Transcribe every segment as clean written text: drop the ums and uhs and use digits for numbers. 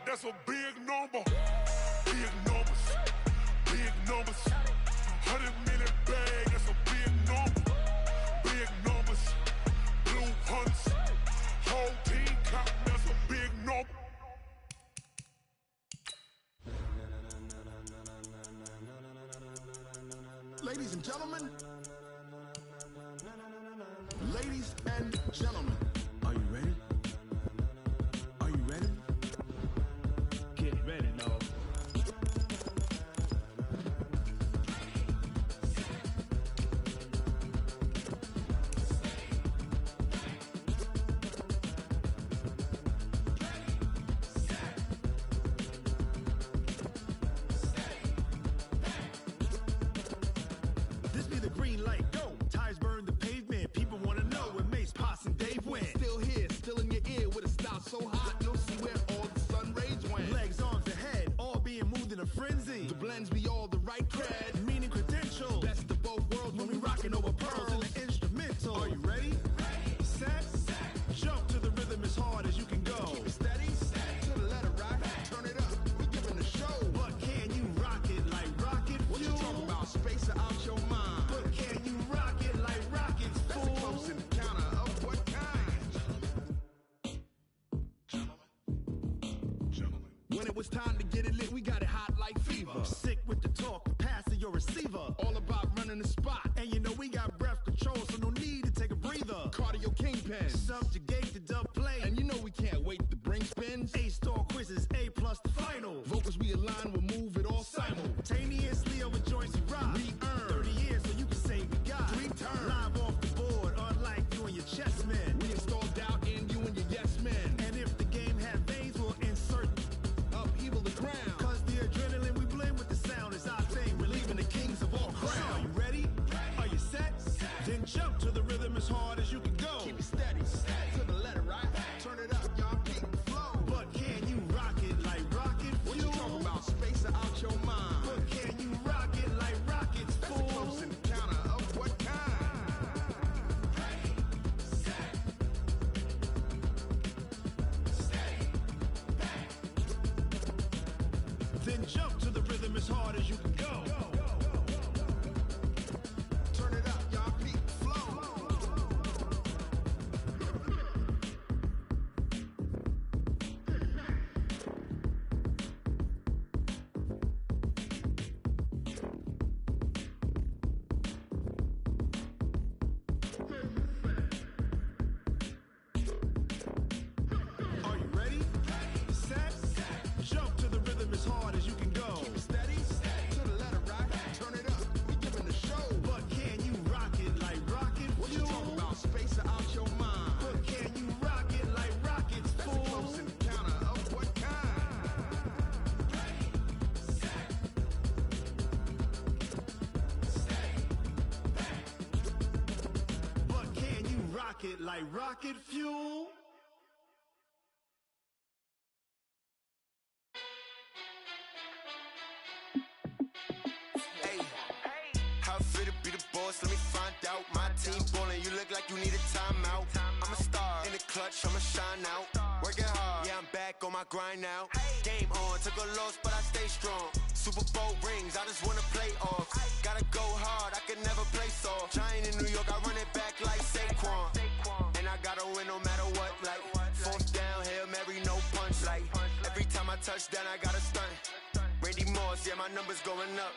that's a big number. Big numbers, big numbers. 100 million bag, that's a big number. Big numbers, blue hunts, whole team count, that's a big number. Ladies and gentlemen, ladies and gentlemen, are you ready? Are you ready? Get ready, dog. This be the green light, go. Tires burn the pavement. People wanna know where Mace, Potts, and Dave went. Still here, still in your ear with a style so hot, you'll see where all the sun rays went. Legs, arms, and head, all being moved in a frenzy. The blends be all the right cred, Meaning credentials. best of both worlds When we rockin' over pearls in the instrumental. Are you ready? Set, jump to the rhythm as hard as you can go. Keep it steady, to the letter right, turn it up, we giving the show. But can you rock it like rocket What you fuel? talking about, space out your mind? But can you rock it like rockets, That's a fool? close encounter of what kind? Gentlemen. When it was time to get it lit, we got it hot like fever. Sick with the talk, pass to your receiver. All about running the spot. And you know we got breath control, so no need to take a breather. Cardio kingpin. Subjugate the dub play. And you know we can't wait to bring spins. A-star quizzes, A plus the final. Vocals we align, we'll move it all Simultaneously over joints we rock. We earn 30 years so you can say we got 3 turns. Live off the board, unlike you and your chess men. We install doubt in you and your yes men. And if the game had veins, we'll insert Upheaval the ground. Cause the adrenaline we blend with the sound is our thing. Relieving the kings of all crowns. Are you ready? Are you set? Then jump to the rhythm as hard as you can go. Keep it steady, to the letter right. Turn it up, y'all keep the flow. But can you rock it like rocket What you fuel? talking about, space out your mind? But can you rock it like rockets, That's a fool? close encounter of what kind? Then jump to the rhythm as hard as you can go. Turn it up, y'all keep the flow. Are you ready? Set, jump to the rhythm as hard as you can go. Keep it steady, to the letter right. Turn it up, we giving the show. But can you rock it like rocket What you fuel? talking about, space out your mind? But can you rock it like rockets, That's a fool? close encounter of what kind? But can you rock it like rocket fuel? Hey, how I feel to be the boss? Let me find out. My team ballin', you look like you need a timeout. I'm a star in the clutch, I'ma shine out. Working hard, yeah, I'm back on my grind now. Game on, took a loss, but I stay strong. Super Bowl rings, I just wanna play off. Gotta go hard, I can never play soft. Giant in New York, I run it back like Saquon. And I gotta win no matter what, like fourth down, Hail Mary, no punch. Like every time I touch down, I gotta stunt. Randy Moss, yeah, my numbers going up.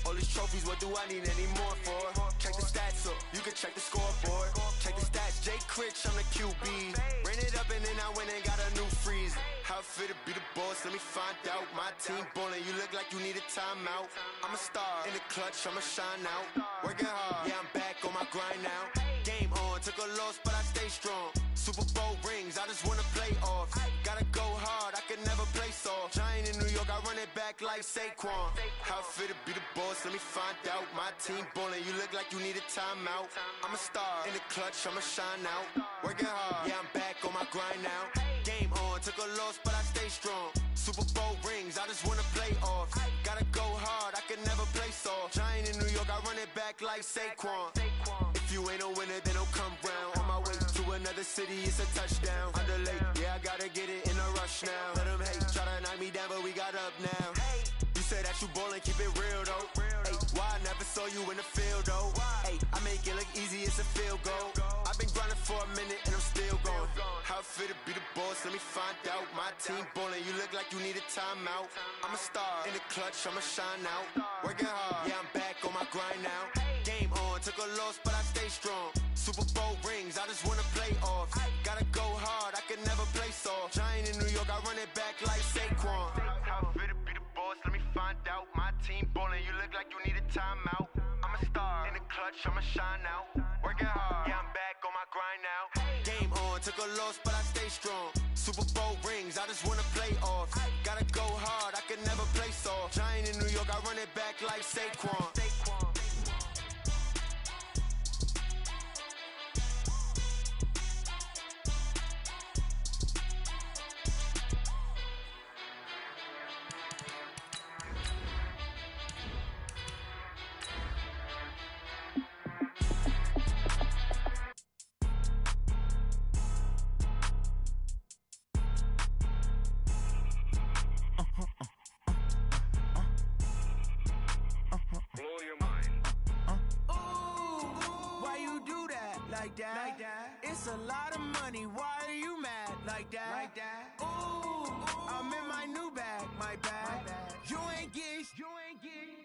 All these trophies, what do I need any more for? Check the stats up, you can check the scoreboard. Check the stats, Jay Critch, I'm the QB. Ran it up and then I went and got a new freeze. How I feel to be the boss, let me find out. My team ballin', you look like you need a timeout. I'm a star in the clutch, I'ma shine out. Working hard, yeah, I'm back on my grind now. Game on, took a loss, but I stay strong. Super Bowl rings, I just wanna play off. Gotta go hard, I can never play soft. Giant in New York, I run it back like Saquon. How I feel to be the boss, let me find out. My team ballin', you look like you need a timeout. I'm a star in the clutch, I'ma shine out. Working hard, yeah, I'm back on my grind now. Game on, took a loss, but I stay strong. Super Bowl rings, I just wanna play off. Gotta go hard, I can never play soft. Giant in New York, I run it back like Saquon. If you ain't a winner, then don't come round. On my way to another the city, it's a touchdown. Underlay, yeah, I gotta get it in a rush now. Let them hate, try to knock me down, but we got up now. You say that you ballin', keep it real though. Ay, why I never saw you in the field though? Ay, I make it look easy, it's a field goal. I've been grinding for a minute and I'm still going. How it feel to be the boss, let me find out. My team ballin', you look like you need a timeout. I'm a star in the clutch, I'ma shine out. Working hard, yeah, I'm back on my grind now. Game on, took a loss, but I stay strong. Super Bowl rings, I just wanna play off. Gotta go hard, I can never play soft. Giant in New York, I run it back like Saquon. How it feel to be the boss, let me find out. My team ballin', you look like you need a timeout. I'm a star in the clutch, I'ma shine out. Working hard, yeah, I'm back on my grind now. Game on, took a loss, but I stay strong. Super Bowl rings, I just wanna play off. Gotta go hard, I can never play soft. Giant in New York, I run it back like Saquon. Like that. It's a lot of money. Why are you mad like that? Ooh, I'm in my new bag, my bad. You ain't get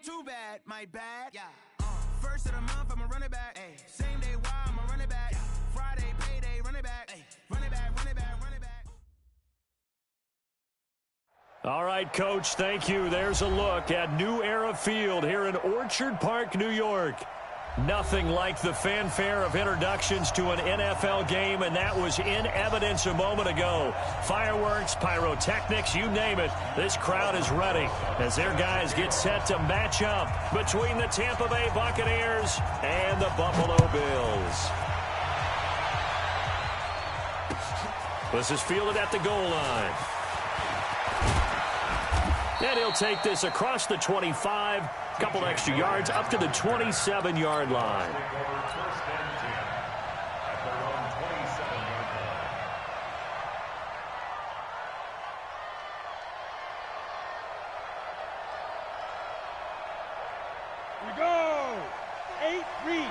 too bad, my bad. Yeah. First of the month, I'ma run it back. Ay. Same day, why I'ma run it back. Friday, payday, run it back. Ay. Run it back, run it back, run it back. All right, Coach, thank you. There's a look at New Era Field here in Orchard Park, New York. Nothing like the fanfare of introductions to an NFL game, and that was in evidence a moment ago. Fireworks, pyrotechnics, you name it. This crowd is ready as their guys get set to match up between the Tampa Bay Buccaneers and the Buffalo Bills. This is fielded at the goal line. And he'll take this across the 25, couple extra yards up to the 27-yard line. We go. 8-3.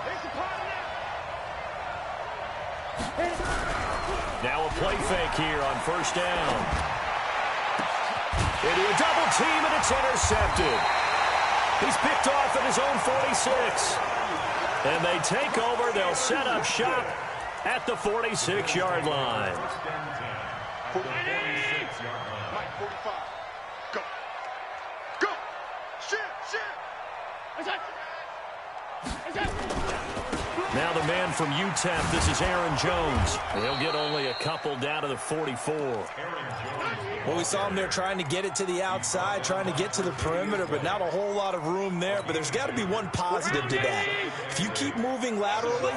There's the party now. Now a play fake here on first down. Into a double team, and it's intercepted. He's picked off at his own 46. And they take over. They'll set up shop at the 46-yard line. 46-yard line. Mike, 45. Go. Go. Shit. Now the man from UTEP, this is Aaron Jones. He'll get only a couple down to the 44. Well, we saw him there trying to get it to the outside, trying to get to the perimeter, but not a whole lot of room there. But there's got to be one positive to that. If you keep moving laterally,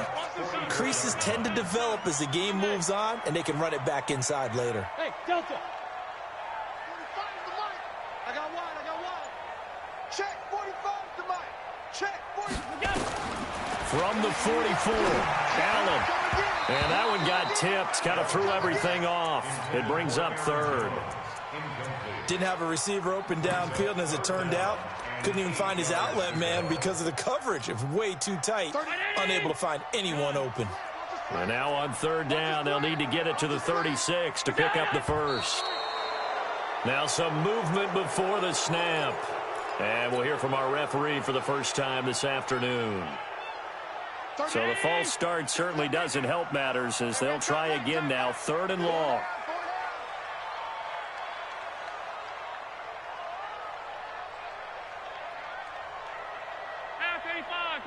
creases tend to develop as the game moves on, and they can run it back inside later. Hey, Delta. 45 to Mike. I got one. Check 45 to Mike. Check 45. From the 44, Allen. And that one got tipped, kind of threw everything off. It brings up third. Didn't have a receiver open downfield, and as it turned out, couldn't even find his outlet man because of the coverage. It was way too tight, unable to find anyone open. And now on third down, they'll need to get it to the 36 to pick up the first. Now some movement before the snap. And we'll hear from our referee for the first time this afternoon. So the false start certainly doesn't help matters as they'll try again now, third and long. Half 85.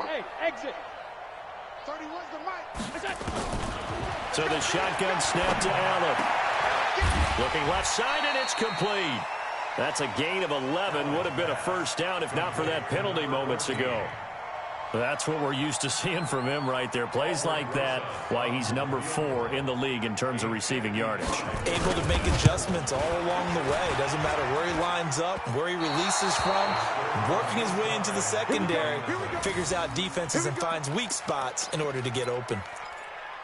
Hey, exit. 31's the Mike. So the shotgun snap to Allen. Looking left side, and it's complete. That's a gain of 11. Would have been a first down if not for that penalty moments ago. That's what we're used to seeing from him right there. Plays like that, why he's number 4 in the league in terms of receiving yardage. Able to make adjustments all along the way. Doesn't matter where he lines up, where he releases from. Working his way into the secondary, figures out defenses and finds weak spots in order to get open.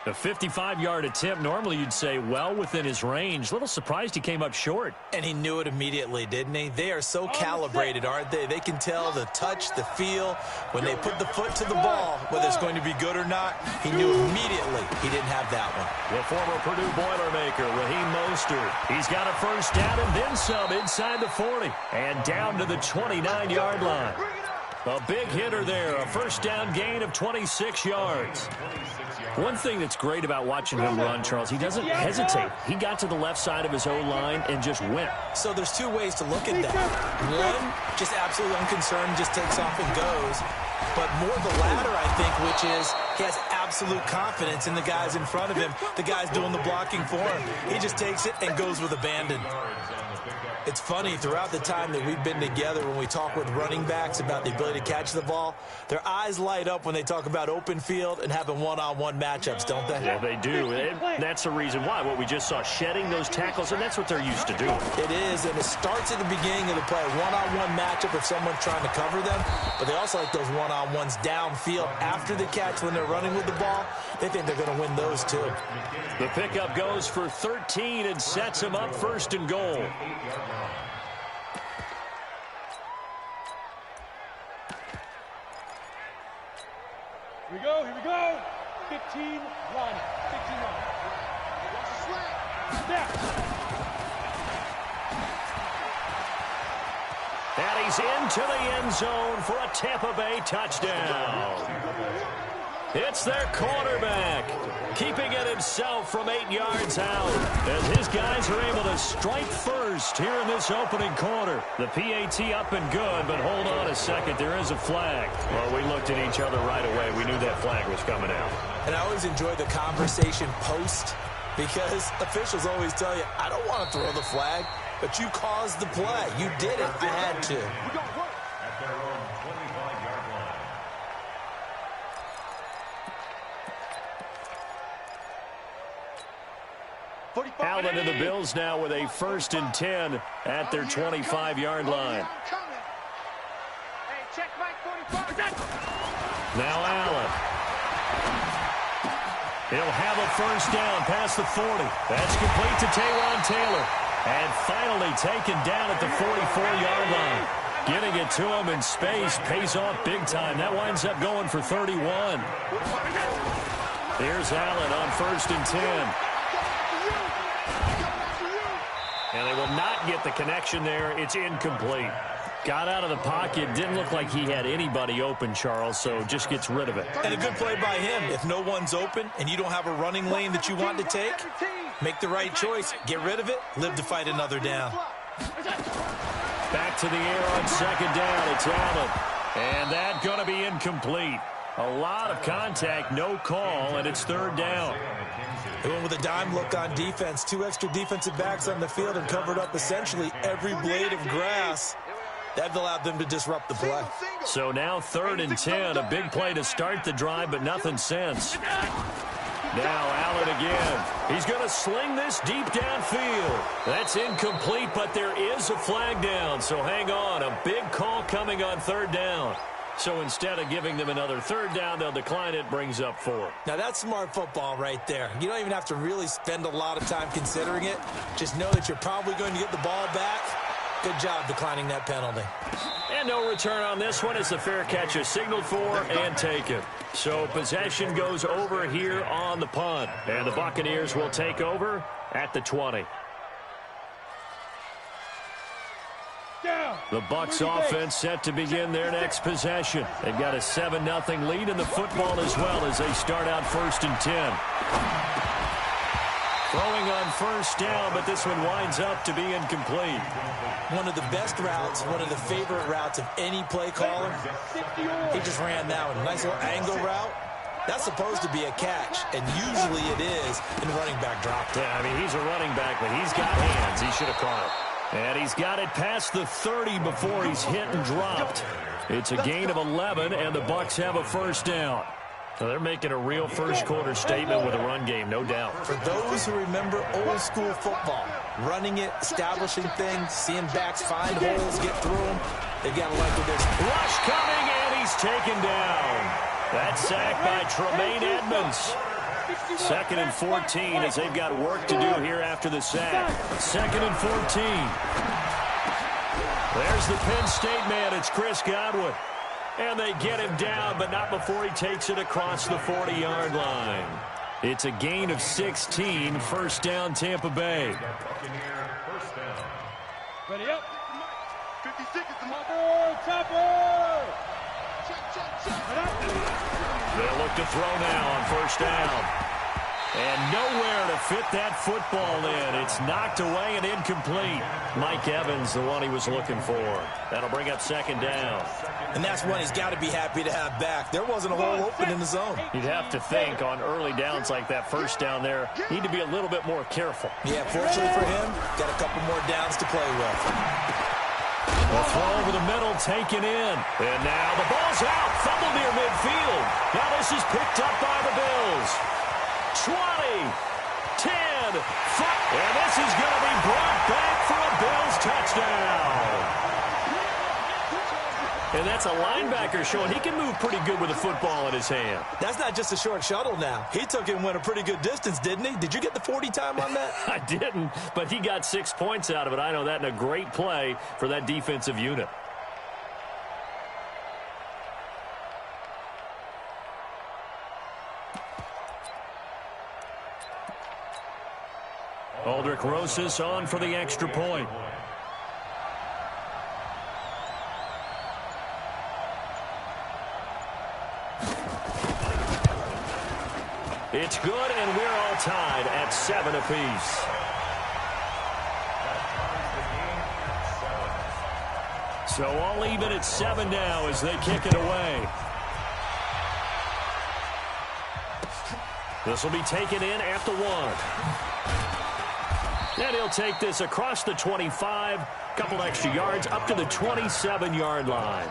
A 55-yard attempt, normally you'd say well within his range. Little surprised he came up short. And he knew it immediately, didn't he? They are so calibrated, aren't they? They can tell the touch, the feel. When they put the foot to the ball, whether it's going to be good or not, he knew immediately he didn't have that one. The former Purdue Boilermaker, Raheem Mostert. He's got a first down and then some inside the 40. And down to the 29-yard line. A big hitter there, a first down gain of 26 yards. One thing that's great about watching him run, Charles, he doesn't hesitate. He got to the left side of his O-line and just went. So there's two ways to look at that. One, just absolutely unconcerned, just takes off and goes. But more the latter, I think, which is he has absolute confidence in the guys in front of him, the guys doing the blocking for him. He just takes it and goes with abandon. It's funny, throughout the time that we've been together, when we talk with running backs about the ability to catch the ball, their eyes light up when they talk about open field and having one-on-one matchups, don't they? Yeah, they do. And that's the reason why. What we just saw, shedding those tackles, and that's what they're used to doing. It is, and it starts at the beginning of the play, one-on-one matchup if someone's trying to cover them, but they also like those one-on-ones downfield after the catch when they're running with the ball. They think they're going to win those, too. The pickup goes for 13 and sets him up first and goal. Here we go, here we go. 15, run. 15, run. Snap. And he's into the end zone for a Tampa Bay touchdown. It's their quarterback, keeping it himself from 8 yards out, as his guys are able to strike first here in this opening quarter. The PAT up and good, but hold on a second. There is a flag. Well, we looked at each other right away. We knew that flag was coming out. And I always enjoy the conversation post, because officials always tell you, I don't want to throw the flag, but you caused the play. You did it. I had to. Allen and the Bills now with a 1st and 10 at their 25-yard line. Now Allen. He'll have a first down past the 40. That's complete to Taywan Taylor. And finally taken down at the 44-yard line. Getting it to him in space pays off big time. That winds up going for 31. Here's Allen on 1st and 10. And they will not get the connection there. It's incomplete. Got out of the pocket. Didn't look like he had anybody open, Charles, so just gets rid of it. And a good play by him. If no one's open and you don't have a running lane that you want to take, make the right choice. Get rid of it. Live to fight another down. Back to the air on 2nd down. It's Allen. And that's going to be incomplete. A lot of contact, no call, and it's 3rd down. They went with a dime look on defense. 2 extra defensive backs on the field and covered up essentially every blade of grass. That allowed them to disrupt the play. So now 3rd and 10. A big play to start the drive, but nothing since. Now Allen again. He's going to sling this deep downfield. That's incomplete, but there is a flag down. So hang on. A big call coming on 3rd down. So instead of giving them another 3rd down, they'll decline it, brings up 4. Now that's smart football right there. You don't even have to really spend a lot of time considering it. Just know that you're probably going to get the ball back. Good job declining that penalty. And no return on this one as the fair catch is signaled for and taken. So possession goes over here on the punt. And the Buccaneers will take over at the 20. The Bucs offense set to begin their next possession. They've got a 7-0 lead in the football as well as they start out 1st and 10. Throwing on 1st down, but this one winds up to be incomplete. One of the best routes, one of the favorite routes of any play caller. He just ran that one. Nice little angle route. That's supposed to be a catch, and usually it is in running back drop. Yeah, I mean, he's a running back, but he's got hands. He should have caught it. And he's got it past the 30 before he's hit and dropped. It's a gain of 11, and the Bucs have a first down. So they're making a real first-quarter statement with a run game, no doubt. For those who remember old-school football, running it, establishing things, seeing backs find holes, get through them, they've got to like what they're saying. Rush coming, and he's taken down. That sack by Tremaine Edmonds. 2nd and 14 as they've got work to do here after the sack. 2nd and 14. There's the Penn State man. It's Chris Godwin. And they get him down, but not before he takes it across the 40-yard line. It's a gain of 16. First down, Tampa Bay. Ready up. 50 seconds. Topper. They'll look to throw now on first down. And nowhere to fit that football in. It's knocked away and incomplete. Mike Evans, the one he was looking for. That'll bring up 2nd down. And that's one he's got to be happy to have back. There wasn't a hole open in the zone. You'd have to think on early downs like that first down there, need to be a little bit more careful. Yeah, fortunately for him, got a couple more downs to play with. The throw over the middle, taken in. And now the ball's out. Fumble near midfield. Now this is picked up by the Bills. 20, 10, 5. And this is going to be brought back for a Bills touchdown. And that's a linebacker showing he can move pretty good with a football in his hand. That's not just a short shuttle now. He took it and went a pretty good distance, didn't he? Did you get the 40 time on that? I didn't, but he got 6 points out of it. I know that, and a great play for that defensive unit. Aldrich Rosas on for the extra point. It's good, and we're all tied at 7 apiece. So all even at 7 now as they kick it away. This will be taken in at the 1. And he'll take this across the 25, couple extra yards, up to the 27-yard line.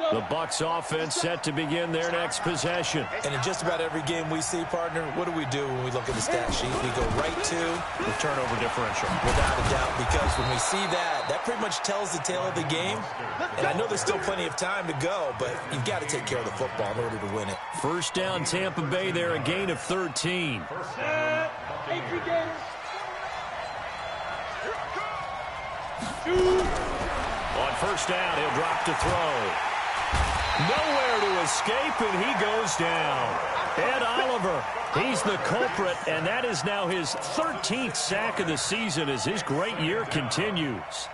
The Bucs offense set to begin their next possession. And in just about every game we see, partner, what do we do when we look at the stat sheet? We go right to the turnover differential. Without a doubt, because when we see that, that pretty much tells the tale of the game. And I know there's still plenty of time to go, but you've got to take care of the football in order to win it. First down, Tampa Bay there, a gain of 13. On first down, he'll drop to throw. Nowhere to escape, and he goes down. Ed Oliver, he's the culprit, and that is now his 13th sack of the season as his great year continues.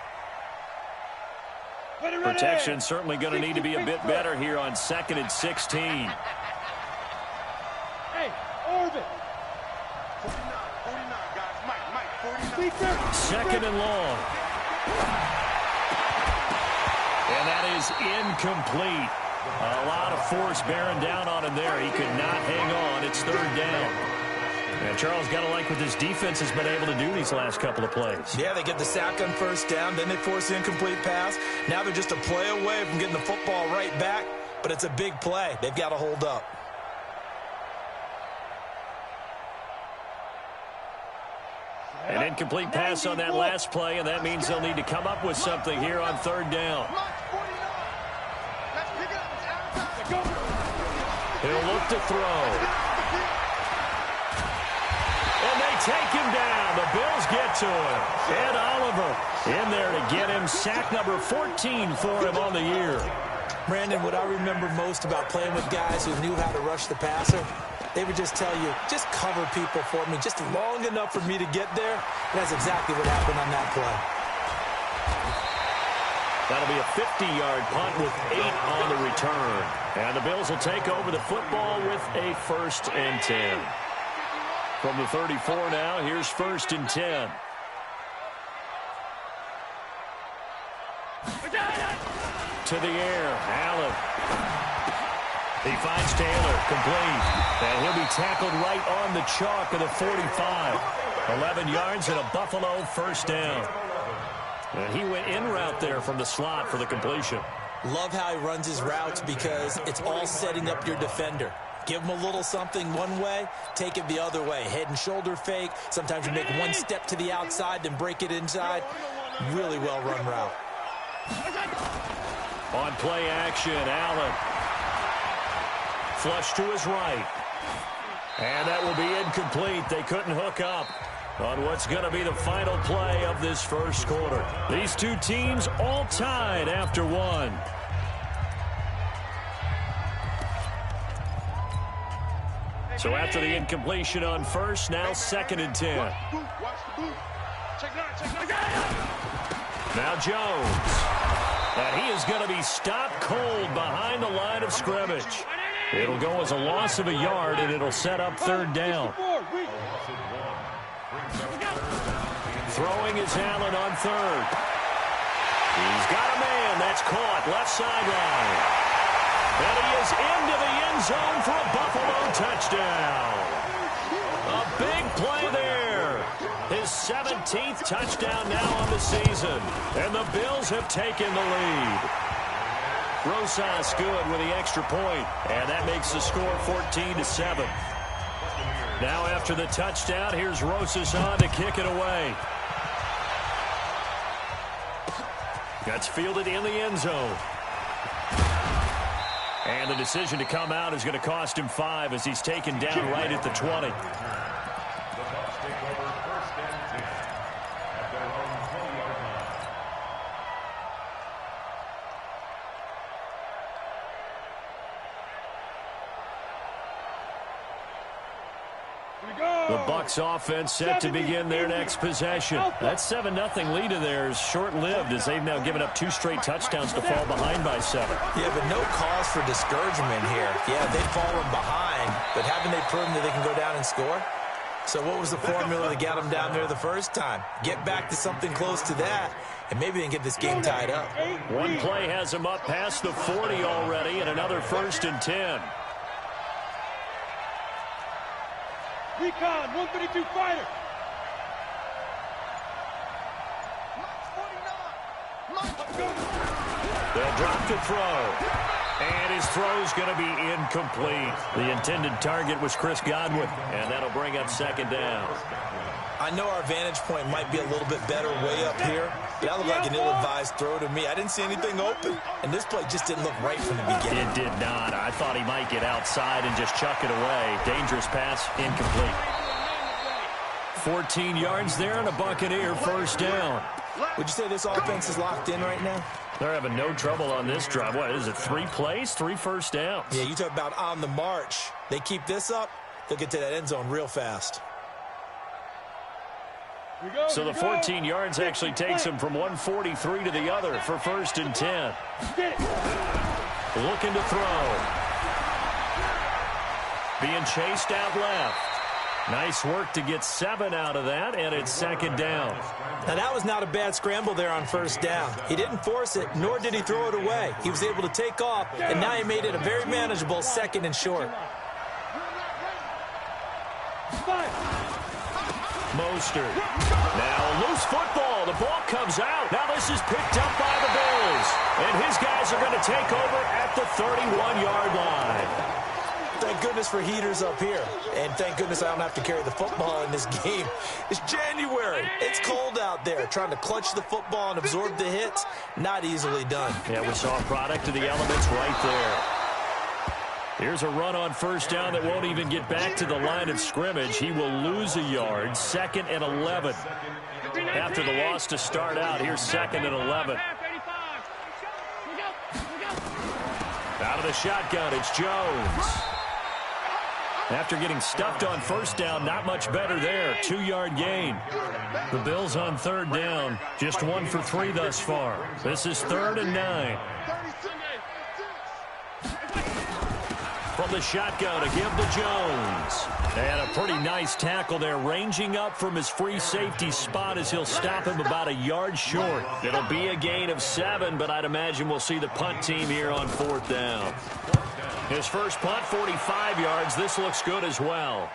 Protection certainly going to need to be a bit better here on 2nd and 16. Hey, Orbit. 49, guys. Mike, 2nd and long. And that is incomplete. A lot of force bearing down on him there. He could not hang on. It's 3rd down. And Charles got to like what this defense has been able to do these last couple of plays. Yeah, they get the sack on first down, then they force the incomplete pass. Now they're just a play away from getting the football right back, but it's a big play. They've got to hold up. An incomplete pass on that last play, and that means they'll need to come up with something here on 3rd down. He'll look to throw. And they take him down. The Bills get to him. Ed Oliver in there to get him. Sack number 14 for him on the year. Brandon, what I remember most about playing with guys who knew how to rush the passer, they would just tell you, just cover people for me, just long enough for me to get there. And that's exactly what happened on that play. That'll be a 50-yard punt with 8 on the return. And the Bills will take over the football with a 1st and 10. From the 34 now, here's 1st and 10. to the air. Allen. He finds Taylor, complete. And he'll be tackled right on the chalk of the 45. 11 yards and a Buffalo first down. And he went in route there from the slot for the completion. Love how he runs his routes because it's all setting up your defender. Give him a little something one way, take it the other way. Head and shoulder fake. Sometimes you make one step to the outside, then break it inside. Really well-run route. On play action, Allen. Flush to his right. And that will be incomplete. They couldn't hook up on what's going to be the final play of this first quarter. These two teams all tied after one. So after the incompletion on first, now 2nd and 10. Now Jones. And he is going to be stopped cold behind the line of scrimmage. It'll go as a loss of a yard, and it'll set up 3rd down. Throwing is Allen on 3rd. He's got a man. That's caught. Left sideline. And he is into the end zone for a Buffalo touchdown. A big play there. His 17th touchdown now on the season. And the Bills have taken the lead. Rosas good with the extra point. And that makes the score 14-7. Now after the touchdown, here's Rosas on to kick it away. That's fielded in the end zone. And the decision to come out is going to cost him 5 as he's taken down right at the 20. The Bucs offense set to begin their next possession. That 7-0 lead of theirs short-lived as they've now given up 2 straight touchdowns to fall behind by 7. Yeah, but no cause for discouragement here. Yeah, they've fallen behind, but haven't they proven that they can go down and score? So what was the formula that got them down there the first time? Get back to something close to that, and maybe they can get this game tied up. One play has them up past the 40 already, and another 1st and 10. Recon, 132 fighter. They'll drop the throw. And his throw's going to be incomplete. The intended target was Chris Godwin, and that'll bring up 2nd down. I know our vantage point might be a little bit better way up here, but that looked like an ill-advised throw to me. I didn't see anything open, and this play just didn't look right from the beginning. It did not. I thought he might get outside and just chuck it away. Dangerous pass, incomplete. 14 yards there and a Buccaneer first down. Would you say this offense is locked in right now? They're having no trouble on this drive. What is it, 3 plays, 3 first downs? Yeah, you talk about on the march. They keep this up, they'll get to that end zone real fast. So the 14 yards actually takes him from 143 to the other for 1st and 10. Looking to throw. Being chased out left. Nice work to get 7 out of that, and it's 2nd down. Now, that was not a bad scramble there on 1st down. He didn't force it, nor did he throw it away. He was able to take off, and now he made it a very manageable 2nd and short. Mostert. Now, loose football. The ball comes out. Now this is picked up by the Bills. And his guys are going to take over at the 31-yard line. Thank goodness for heaters up here. And thank goodness I don't have to carry the football in this game. It's January. It's cold out there. Trying to clutch the football and absorb the hits, not easily done. Yeah, we saw a product of the elements right there. Here's a run on 1st down that won't even get back to the line of scrimmage. He will lose a yard. 2nd and 11. After the loss to start out, here's 2nd and 11. Out of the shotgun, it's Jones. After getting stuffed on 1st down, not much better there. 2-yard gain. The Bills on 3rd down, just 1 for 3 thus far. This is 3rd and 9. From the shotgun to give to Jones. And a pretty nice tackle there, ranging up from his free safety spot as he'll stop him about a yard short. It'll be a gain of 7, but I'd imagine we'll see the punt team here on 4th down. His first punt, 45 yards. This looks good as well.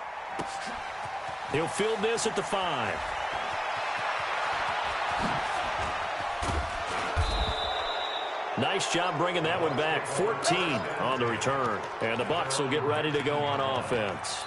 He'll field this at the 5. Nice job bringing that one back. 14 on the return. And the Bucs will get ready to go on offense.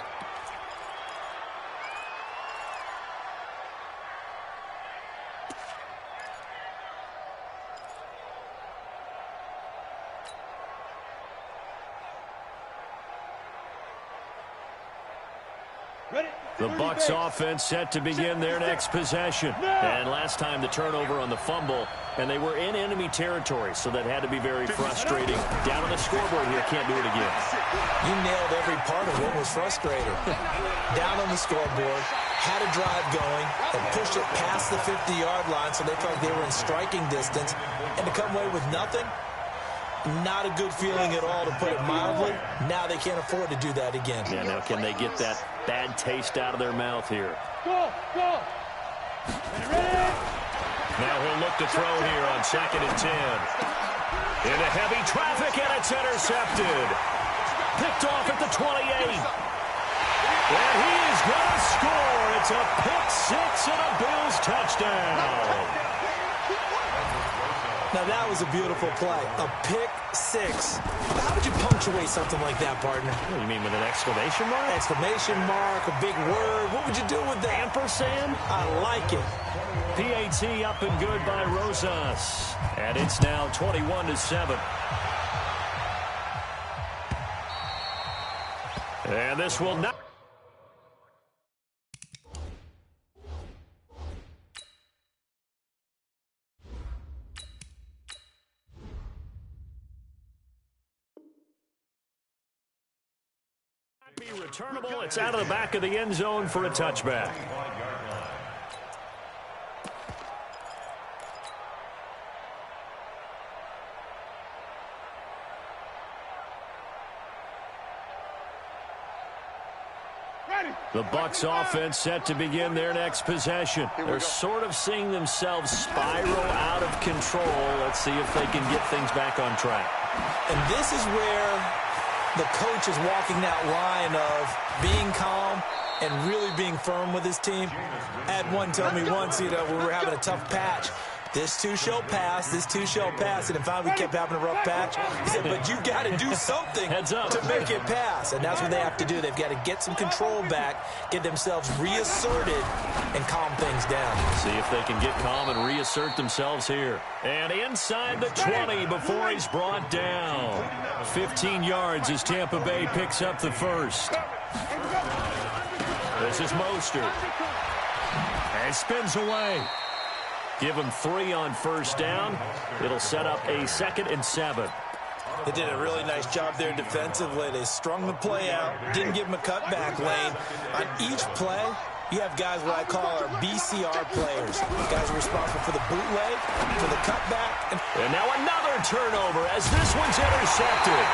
The Bucs offense set to begin their next possession. And last time the turnover on the fumble, and they were in enemy territory, so that had to be very frustrating. Down on the scoreboard here, can't do it again. You nailed every part of what was frustrating. Down on the scoreboard, had a drive going, and pushed it past the 50-yard line, so they felt they were in striking distance, and to come away with nothing, not a good feeling at all, to put it mildly. Now they can't afford to do that again. Yeah, now can they get that bad taste out of their mouth here? Go! Now he'll look to throw here on 2nd and 10. Into heavy traffic, and it's intercepted. Picked off at the 28. And he is going to score. It's a pick 6 and a Bills touchdown. Now, that was a beautiful play. A pick 6. How would you punctuate something like that, partner? What do you mean, with an exclamation mark? Exclamation mark, a big word. What would you do with that? Ampersand? I like it. PAT up and good by Rosas. And it's now 21-7. And this will not... be returnable. It's out of the back of the end zone for a touchback. The Bucs offense set to begin their next possession. They're sort of seeing themselves spiral out of control. Let's see if they can get things back on track. And this is where the coach is walking that line of being calm and really being firm with his team. I had one tell me once, we were having a tough patch. This too shall pass, this too shall pass. And finally we kept having a rough patch. He said, but you got to do something to make it pass. And that's what they have to do. They've got to get some control back, get themselves reasserted, and calm things down. See if they can get calm and reassert themselves here. And inside the 20 before he's brought down. 15 yards as Tampa Bay picks up the first. This is Mostert. And spins away. Give him 3 on first down. It'll set up a 2nd and 7. They did a really nice job there defensively. They strung the play out, didn't give him a cutback lane. On each play, you have guys what I call our BCR players. Guys are responsible for the bootleg, for the cutback. And now another turnover as this one's intercepted.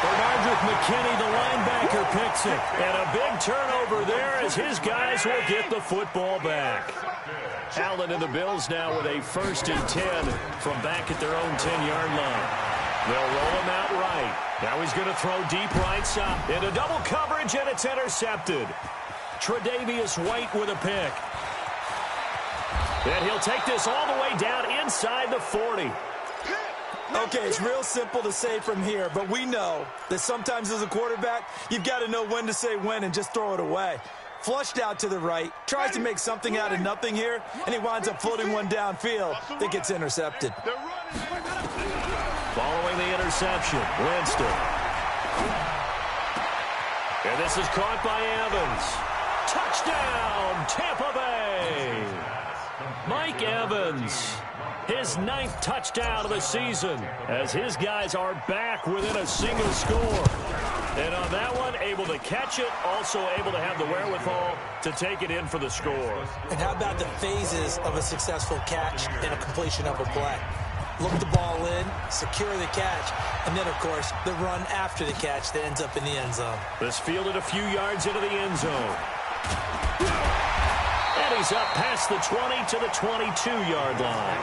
Bernardrick McKinney, the linebacker, picks it. And a big turnover there as his guys will get the football back. Allen and the Bills now with a 1st and 10 from back at their own 10-yard line. They'll roll him out right. Now he's going to throw deep right side. Into double coverage, and it's intercepted. Tre'Davious White with a pick. And he'll take this all the way down inside the 40. Okay, it's real simple to say from here, but we know that sometimes as a quarterback, you've got to know when to say when and just throw it away. Flushed out to the right, tries to make something out of nothing here, and he winds up floating one downfield that gets intercepted. Following the interception, Winston. And this is caught by Evans. Touchdown, Tampa Bay. Mike Evans, his 9th touchdown of the season, as his guys are back within a single score. And on that one, able to catch it, also able to have the wherewithal to take it in for the score. And how about the phases of a successful catch and a completion of a play? look the ball in, secure the catch, and then, of course, the run after the catch that ends up in the end zone. This fielded a few yards into the end zone. And he's up past the 20 to the 22-yard line.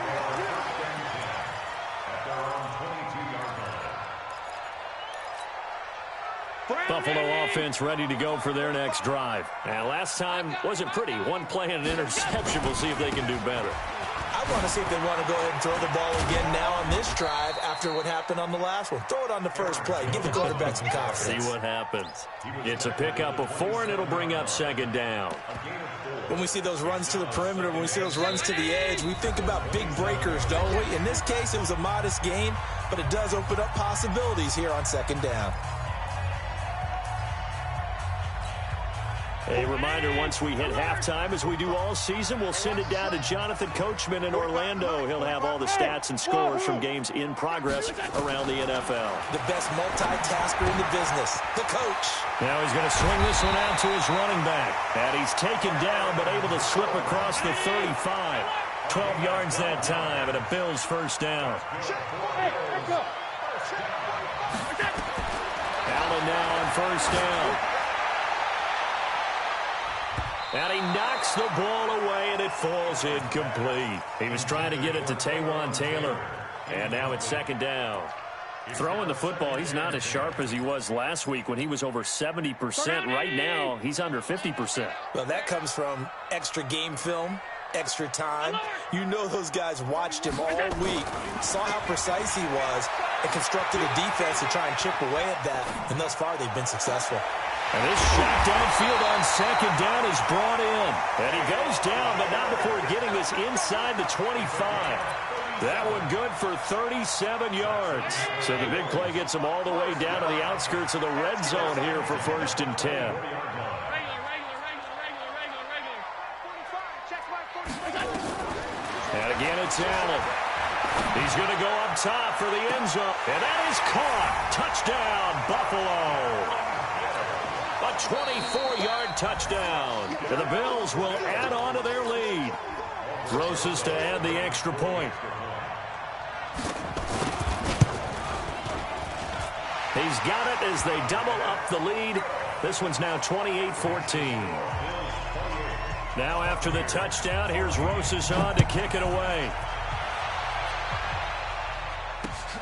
Buffalo offense ready to go for their next drive. And last time wasn't pretty. One play and an interception. We'll see if they can do better. I want to see if they want to go ahead and throw the ball again now on this drive after what happened on the last one. Throw it on the first play. Give the quarterback some confidence. See what happens. It's a pickup of 4, and it'll bring up second down. When we see those runs to the perimeter, when we see those runs to the edge, we think about big breakers, don't we? In this case, it was a modest gain, but it does open up possibilities here on second down. A reminder, once we hit halftime, as we do all season, we'll send it down to Jonathan Coachman in Orlando. He'll have all the stats and scores from games in progress around the NFL. The best multitasker in the business, the coach. Now he's going to swing this one out to his running back. And he's taken down, but able to slip across the 35. 12 yards that time, and a Bills first down. Allen now on first down. And he knocks the ball away, and it falls incomplete. He was trying to get it to Taywan Taylor. And now it's second down. Throwing the football, he's not as sharp as he was last week when he was over 70%. Right now, he's under 50%. Well, that comes from extra game film, extra time. You know those guys watched him all week, saw how precise he was, and constructed a defense to try and chip away at that. And thus far, they've been successful. And this shot downfield on second down is brought in. And he goes down, but not before getting this inside the 25. That one good for 37 yards. So the big play gets him all the way down to the outskirts of the red zone here for 1st and 10. And again, it's Allen. He's going to go up top for the end zone. And that is caught. Touchdown, Buffalo. A 24-yard touchdown. And the Bills will add on to their lead. Rosas to add the extra point. He's got it as they double up the lead. This one's now 28-14. Now after the touchdown, here's Rosas on to kick it away.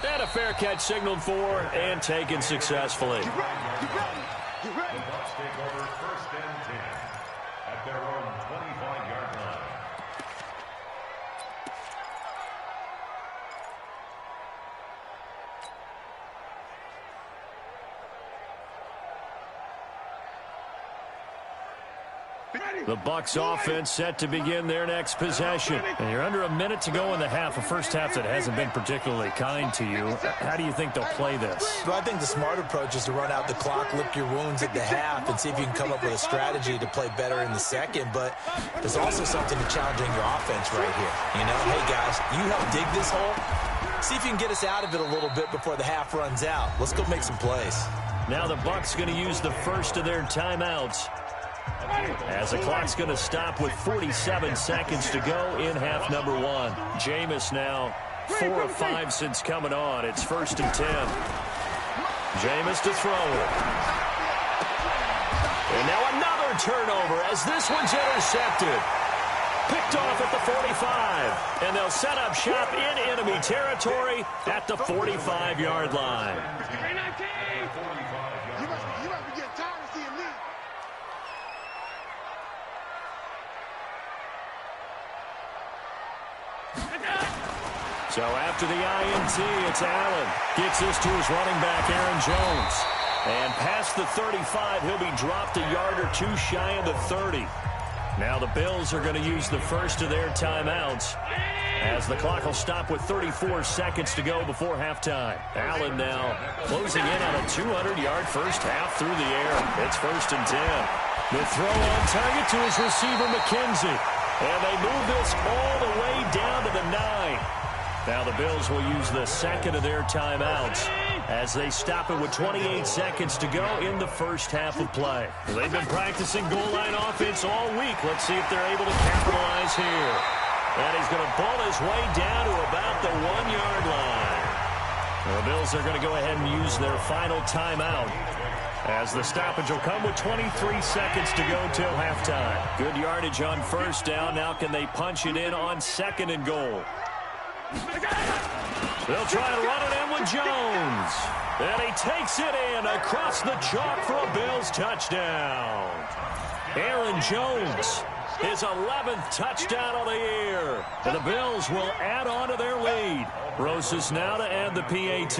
And a fair catch signaled for and taken successfully. Bucks take over 1st and 10 at their own 25-yard line. The Bucks offense set to begin their next possession. And you're under a minute to go in the half, a first half that hasn't been particularly kind to you. How do you think they'll play this? Well, I think the smart approach is to run out the clock, lick your wounds at the half, and see if you can come up with a strategy to play better in the second. But there's also something to challenging your offense right here. You know, hey, guys, you help dig this hole. See if you can get us out of it a little bit before the half runs out. Let's go make some plays. Now the Bucks going to use the first of their timeouts, as the clock's going to stop with 47 seconds to go in half number 1. Jameis now 4 of 5 since coming on. It's 1st and 10. Jameis to throw it. And now another turnover as this one's intercepted. Picked off at the 45. And they'll set up shop in enemy territory at the 45-yard line. You must be getting tired of seeing me. So after the INT, it's Allen. Gets this to his running back, Aaron Jones. And past the 35, he'll be dropped a yard or two shy of the 30. Now the Bills are going to use the first of their timeouts, as the clock will stop with 34 seconds to go before halftime. Allen now closing in on a 200-yard first half through the air. It's 1st and 10. The throw on target to his receiver, McKenzie. And they move this all the way down to the 9. Now the Bills will use the second of their timeouts as they stop it with 28 seconds to go in the first half of play. They've been practicing goal line offense all week. Let's see if they're able to capitalize here. And he's going to ball his way down to about the 1-yard line. The Bills are going to go ahead and use their final timeout, as the stoppage will come with 23 seconds to go till halftime. Good yardage on first down. Now can they punch it in on 2nd and goal? They'll try and run it in with Jones. And he takes it in across the chalk for a Bills touchdown. Aaron Jones, his 11th touchdown of the year. And the Bills will add on to their lead. Rosas now to add the PAT.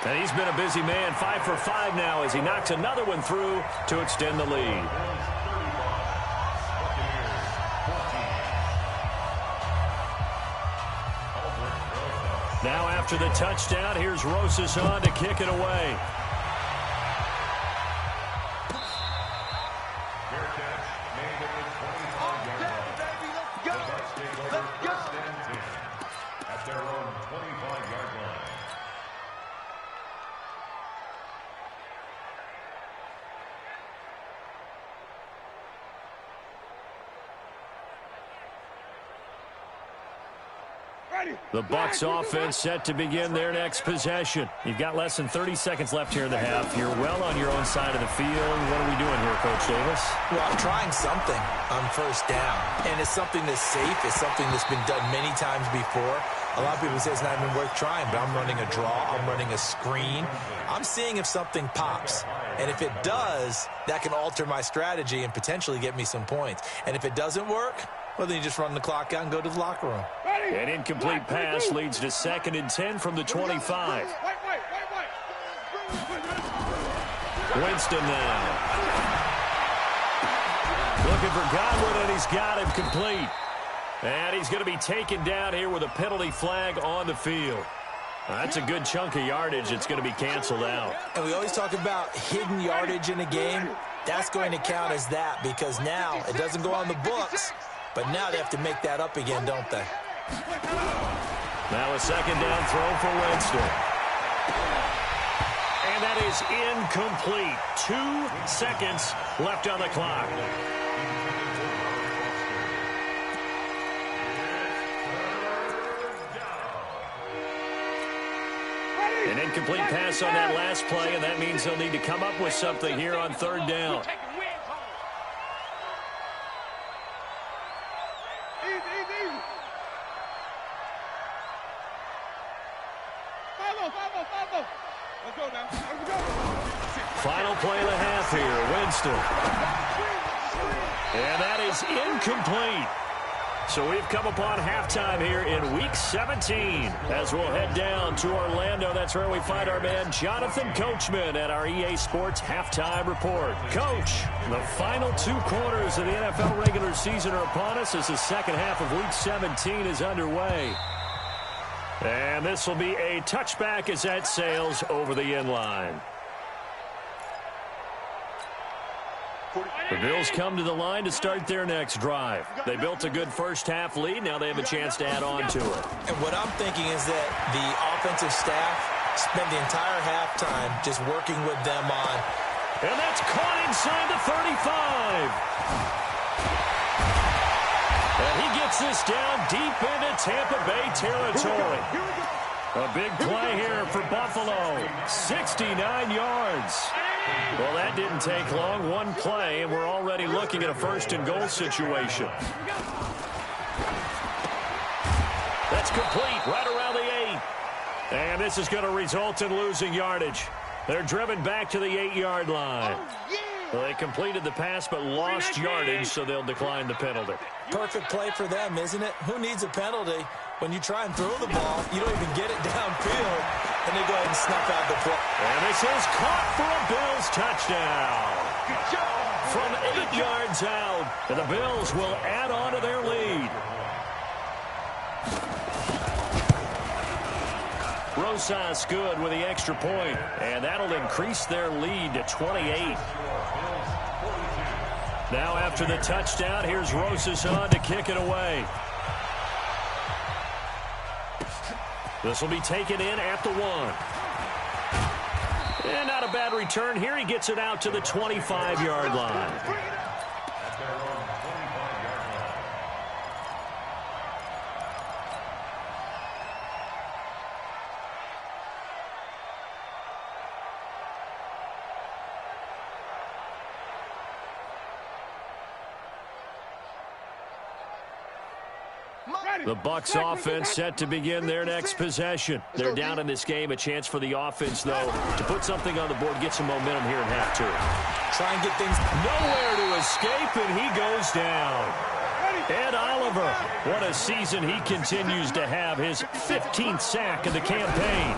And he's been a busy man, 5 for 5 now as he knocks another one through to extend the lead. Now after the touchdown, here's Rosas on to kick it away. At their own 25-yard line. The Bucs offense set to begin their next possession. You've got less than 30 seconds left here in the half. You're well on your own side of the field. What are we doing here, Coach Davis? Well, I'm trying something on first down, and it's something that's safe. It's something that's been done many times before. A lot of people say it's not even worth trying, but I'm running a draw. I'm running a screen. I'm seeing if something pops, and if it does, that can alter my strategy and potentially get me some points. And if it doesn't work, well, then you just run the clock out and go to the locker room. An incomplete pass leads to 2nd and 10 from the 25. Winston now. Looking for Godwin, and he's got him complete. And he's going to be taken down here with a penalty flag on the field. That's a good chunk of yardage. It's going to be canceled out. And we always talk about hidden yardage in a game. That's going to count as that because now it doesn't go on the books, but now they have to make that up again, don't they? Now a 2nd down throw for Winston. And that is incomplete. 2 seconds left on the clock. An incomplete pass on that last play, and that means they'll need to come up with something here on 3rd down. Final play of the half here, Winston. And that is incomplete. So we've come upon halftime here in Week 17. As we'll head down to Orlando, that's where we find our man Jonathan Coachman at our EA Sports Halftime Report. Coach, the final 2 quarters of the NFL regular season are upon us as the second half of Week 17 is underway. And this will be a touchback as that sails over the end line. The Bills come to the line to start their next drive. They built a good first half lead. Now they have a chance to add on to it. And what I'm thinking is that the offensive staff spent the entire halftime just working with them on. And that's caught inside the 35. And he gets this down deep into Tampa Bay territory. A big play here for Buffalo. 69 yards. Well, that didn't take long. 1 play, and we're already looking at a 1st and goal situation. That's complete right around the 8. And this is going to result in losing yardage. They're driven back to the 8-yard line. Well, they completed the pass but lost yardage, so they'll decline the penalty. Perfect play for them, isn't it? Who needs a penalty? When you try and throw the ball, you don't even get it downfield, and they go ahead and snuff out the play. And this is caught for a Bills touchdown. From 8 yards out, and the Bills will add on to their lead. Rosas good with the extra point, and that'll increase their lead to 28. Now after the touchdown, here's Rosas on to kick it away. This will be taken in at the 1. And not a bad return here. He gets it out to the 25-yard line. At their own 25-yard line. The Bucs offense set to begin their next possession. They're down in this game. A chance for the offense, though, to put something on the board, get some momentum here in half two. Try and get things nowhere to escape, and he goes down. Ed Oliver, what a season he continues to have. His 15th sack of the campaign.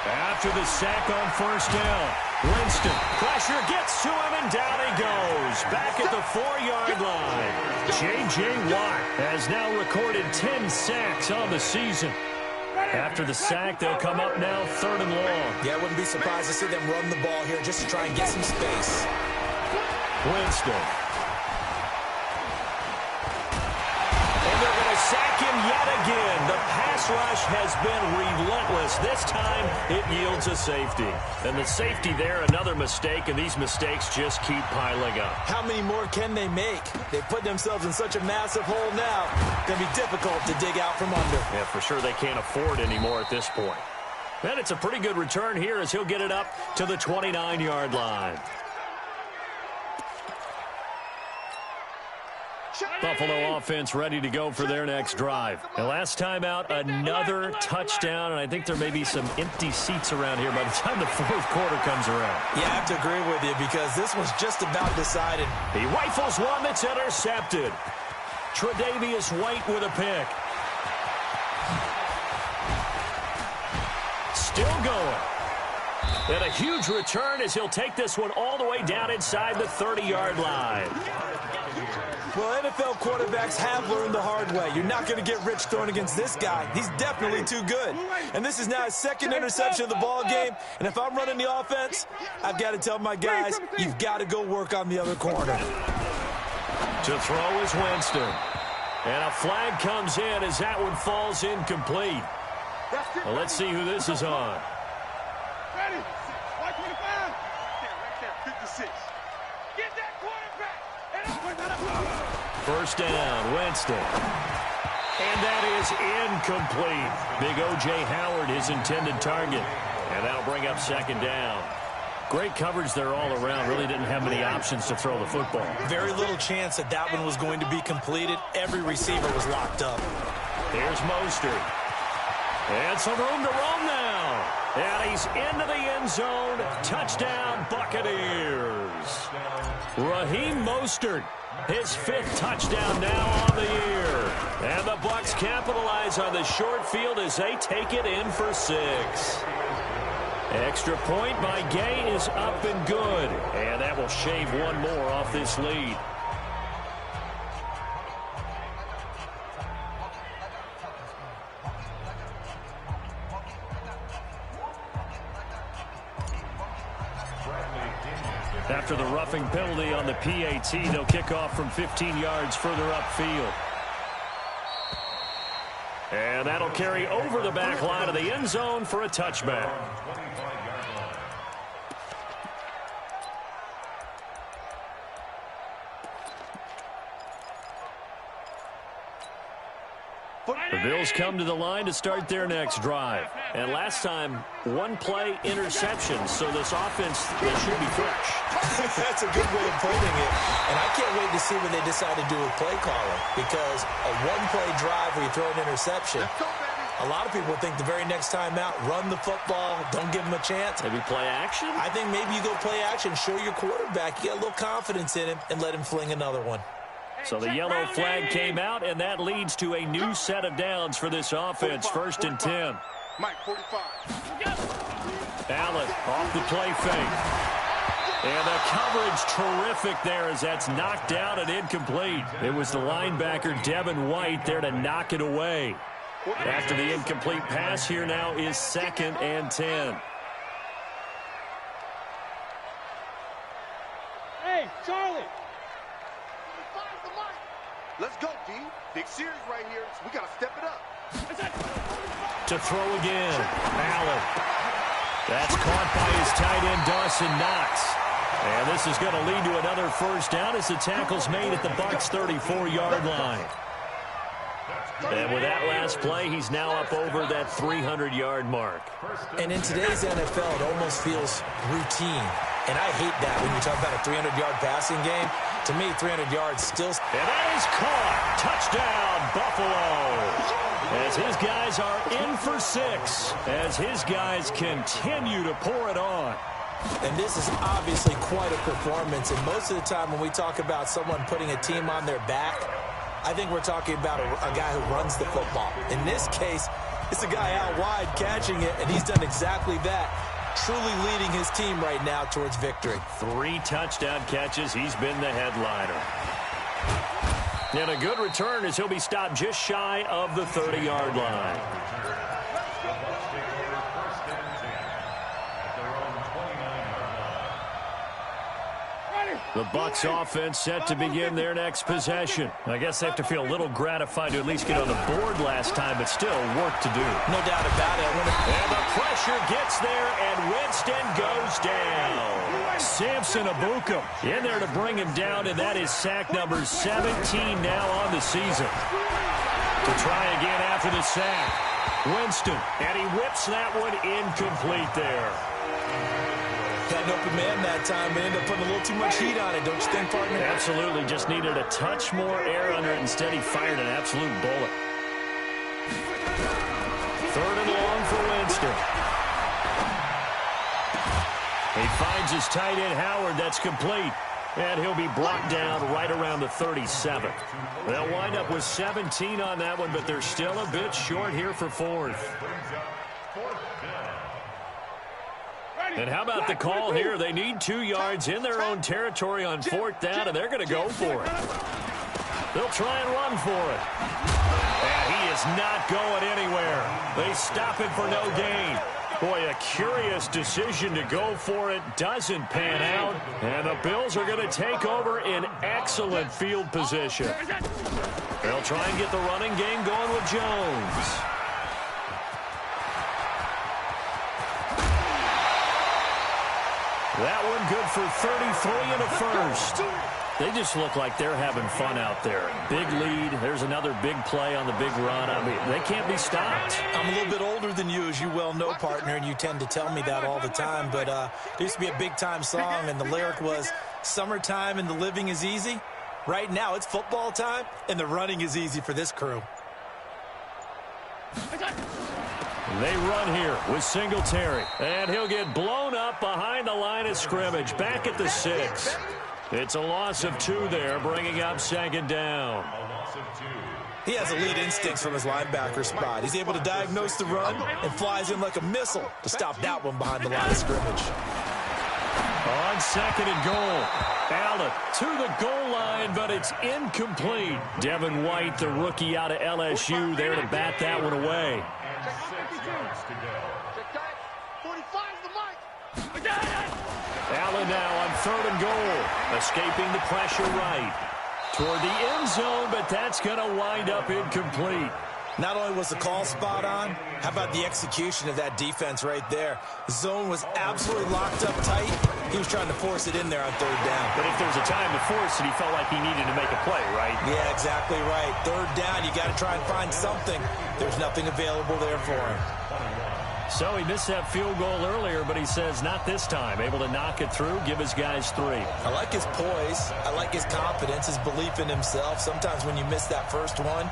After the sack on first down, Winston, pressure gets to him, and down he goes. Back at the 4-yard line. J.J. Watt has now recorded 10 sacks on the season. After the sack, they'll come up now 3rd and long. Yeah, I wouldn't be surprised to see them run the ball here just to try and get some space. Winston. And they're going to sack him yet again. The pass rush has been relentless. This time, it yields a safety. And the safety there, another mistake, and these mistakes just keep piling up. How many more can they make? They put themselves in such a massive hole now. It's going to be difficult to dig out from under. Yeah, for sure they can't afford anymore at this point. And it's a pretty good return here as he'll get it up to the 29-yard line. Buffalo offense ready to go for their next drive. And last time out, another touchdown, and I think there may be some empty seats around here by the time the 4th quarter comes around. Yeah, I have to agree with you because this was just about decided. He rifles one that's intercepted. Tre'Davious White with a pick. Still going. And a huge return as he'll take this one all the way down inside the 30-yard line. Well, NFL quarterbacks have learned the hard way. You're not going to get rich throwing against this guy. He's definitely too good. And this is now his 2nd interception of the ball game. And if I'm running the offense, I've got to tell my guys, you've got to go work on the other corner. To throw is Winston. And a flag comes in as that one falls incomplete. Well, let's see who this is on. Ready? 125. Right there. 56. Get that quarterback. First down, Winston. And that is incomplete. Big O.J. Howard, his intended target. And that'll bring up 2nd down. Great coverage there all around. Really didn't have many options to throw the football. Very little chance that that one was going to be completed. Every receiver was locked up. Here's Mostert. And some room to roam now. And he's into the end zone. Touchdown, Buccaneers. Raheem Mostert, his 5th touchdown now on the year. And the Bucs capitalize on the short field as they take it in for 6. Extra point by Gay is up and good. And that will shave one more off this lead. After the roughing penalty on the PAT, they'll kick off from 15 yards further upfield. And that'll carry over the back line of the end zone for a touchback. The Bills come to the line to start their next drive. And last time, 1-play interception, so this offense, they should be fresh. That's a good way of putting it. And I can't wait to see what they decide to do with play calling, because a 1-play drive where you throw an interception, a lot of people think the very next time out, run the football, don't give them a chance. Maybe play action? I think maybe you go play action, show your quarterback, you get a little confidence in him, and let him fling another one. So the yellow flag came out, and that leads to a new set of downs for this offense. 1st and 10. Mike, 45. Allen off the play fake. And the coverage terrific there as that's knocked down and incomplete. It was the linebacker, Devin White, there to knock it away. After the incomplete pass, here now is 2nd and 10. Hey, Charlie. Let's go, D. Big series right here. We got to step it up. To throw again. Allen. That's caught by his tight end Dawson Knox. And this is going to lead to another first down as the tackle's made at the Bucs' 34-yard line. And with that last play, he's now up over that 300-yard mark. And in today's NFL, it almost feels routine. And I hate that when you talk about a 300-yard passing game. To me, 300 yards still... And that is caught. Touchdown, Buffalo. As his guys are in for 6. As his guys continue to pour it on. And this is obviously quite a performance. And most of the time when we talk about someone putting a team on their back, I think we're talking about a guy who runs the football. In this case, it's a guy out wide catching it, and he's done exactly that, truly leading his team right now towards victory. 3 touchdown catches. He's been the headliner. And a good return as he'll be stopped just shy of the 30-yard line. The Bucs offense set to begin their next possession. I guess they have to feel a little gratified to at least get on the board last time, but still work to do. No doubt about it. And the pressure gets there, and Winston goes down. Samson Abukum in there to bring him down, and that is sack number 17 now on the season. To try again after the sack. Winston, and he whips that one incomplete there. Had an open man that time, but ended up putting a little too much heat on it, don't you think, partner? Absolutely. Just needed a touch more air under it. Instead, he fired an absolute bullet. 3rd and long for Winston. He finds his tight end, Howard. That's complete. And he'll be brought down right around the 37. They'll wind up with 17 on that one, but they're still a bit short here for 4th. And how about the call here? They need 2 yards in their own territory on 4th down, and they're going to go for it. They'll try and run for it. And he is not going anywhere. They stop him for no gain. Boy, a curious decision to go for it. Doesn't pan out. And the Bills are going to take over in excellent field position. They'll try and get the running game going with Jones. That one good for 33 and a first. They just look like they're having fun out there. Big lead. There's another big play on the big run. I mean, they can't be stopped. I'm a little bit older than you, as you well know, partner, and you tend to tell me that all the time. But there used to be a big-time song, and the lyric was, "Summertime and the living is easy." Right now, it's football time, and the running is easy for this crew. They run here with Singletary, and he'll get blown up behind the line of scrimmage, back at the 6. It's a loss of 2 there, bringing up 2nd down. He has elite instincts from his linebacker spot. He's able to diagnose the run and flies in like a missile to stop that one behind the line of scrimmage. On 2nd and goal, Allen to the goal line, but it's incomplete. Devin White, the rookie out of LSU, there to bat that one away. Allen now on 3rd and goal, escaping the pressure right toward the end zone, but that's going to wind up incomplete. Not only was the call spot on, how about the execution of that defense right there? The zone was absolutely locked up tight. He was trying to force it in there on 3rd down. But if there's a time to force it, he felt like he needed to make a play, right? Yeah, exactly right. 3rd down, you got to try and find something. There's nothing available there for him. So he missed that field goal earlier, but he says not this time. Able to knock it through, give his guys 3. I like his poise. I like his confidence, his belief in himself. Sometimes when you miss that first one,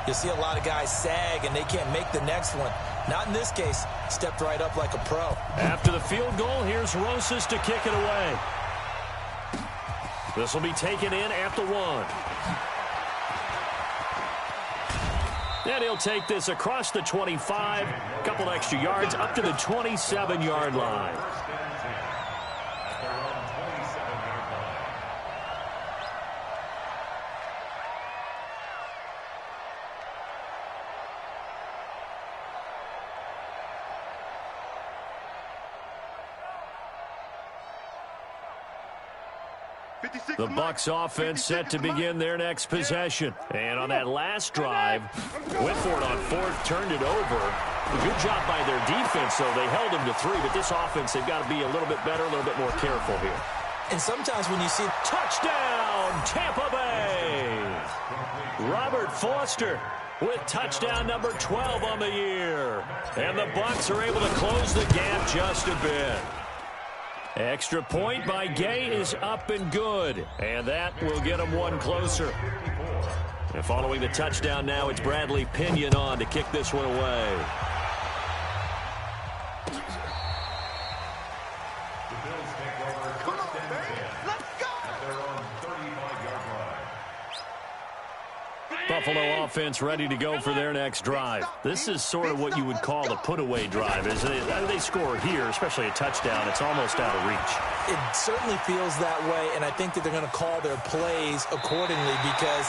you'll see a lot of guys sag and they can't make the next one. Not in this case. Stepped right up like a pro. After the field goal, here's Rosas to kick it away. This will be taken in at the 1. And he'll take this across the 25, a couple extra yards, up to the 27-yard line. The Bucs offense set to begin their next possession. And on that last drive, went for it on fourth, turned it over. Good job by their defense, though. They held him to 3, but this offense, they've got to be a little bit better, a little bit more careful here. And sometimes when you see touchdown, Tampa Bay! Robert Foster with touchdown number 12 on the year. And the Bucs are able to close the gap just a bit. Extra point by Gay is up and good. And that will get them one closer. And following the touchdown now, it's Bradley Pinion on to kick this one away. Buffalo offense ready to go for their next drive. This is sort of what you would call the put-away drive. As they score here, especially a touchdown, it's almost out of reach. It certainly feels that way, and I think that they're going to call their plays accordingly because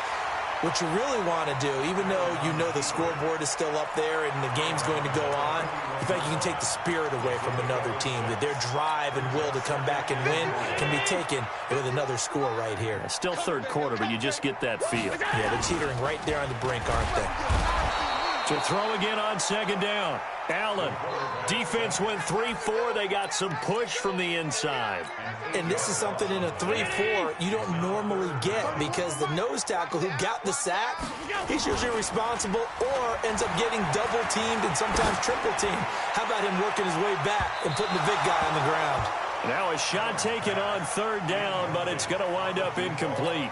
what you really want to do, even though you know the scoreboard is still up there and the game's going to go on, in fact, you can take the spirit away from another team, that their drive and will to come back and win can be taken with another score right here. It's still third quarter, but you just get that feel. Yeah, they're teetering right there on the brink, aren't they? To throw again on second down. Allen. Defense went 3-4. They got some push from the inside. And this is something in a 3-4 you don't normally get because the nose tackle who got the sack, he's usually responsible or ends up getting double-teamed and sometimes triple-teamed. How about him working his way back and putting the big guy on the ground? Now a shot taken on third down, but it's going to wind up incomplete.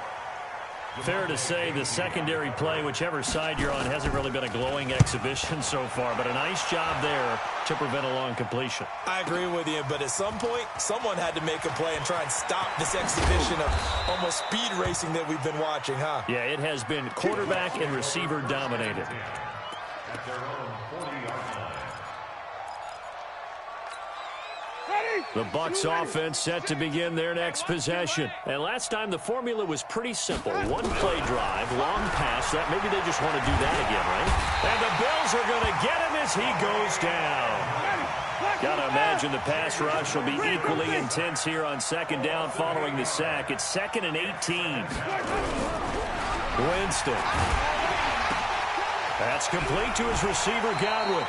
Fair to say the secondary play, whichever side you're on, hasn't really been a glowing exhibition so far, but a nice job there to prevent a long completion. I agree with you, but at some point, someone had to make a play and try and stop this exhibition of almost speed racing that we've been watching, huh? Yeah, it has been quarterback and receiver dominated. The Bucs offense set to begin their next possession. And last time the formula was pretty simple. One play drive, long pass. That maybe they just want to do that again, right? And the Bills are going to get him as he goes down. Got to imagine the pass rush will be equally intense here on second down following the sack. It's 2nd and 18. Winston. That's complete to his receiver, Godwin.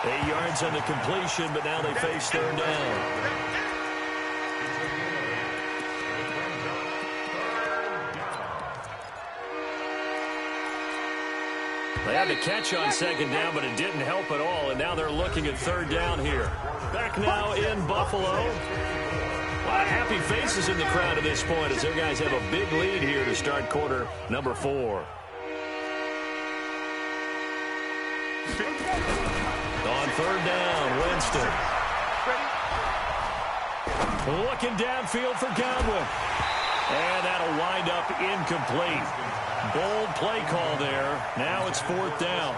8 yards on the completion, but now they face third down. They had the catch on second down, but it didn't help at all, and now they're looking at third down here. Back now in Buffalo. A lot of happy faces in the crowd at this point as their guys have a big lead here to start quarter number 4. On third down, Winston. Looking downfield for Godwin. And that'll wind up incomplete. Bold play call there. Now it's 4th down.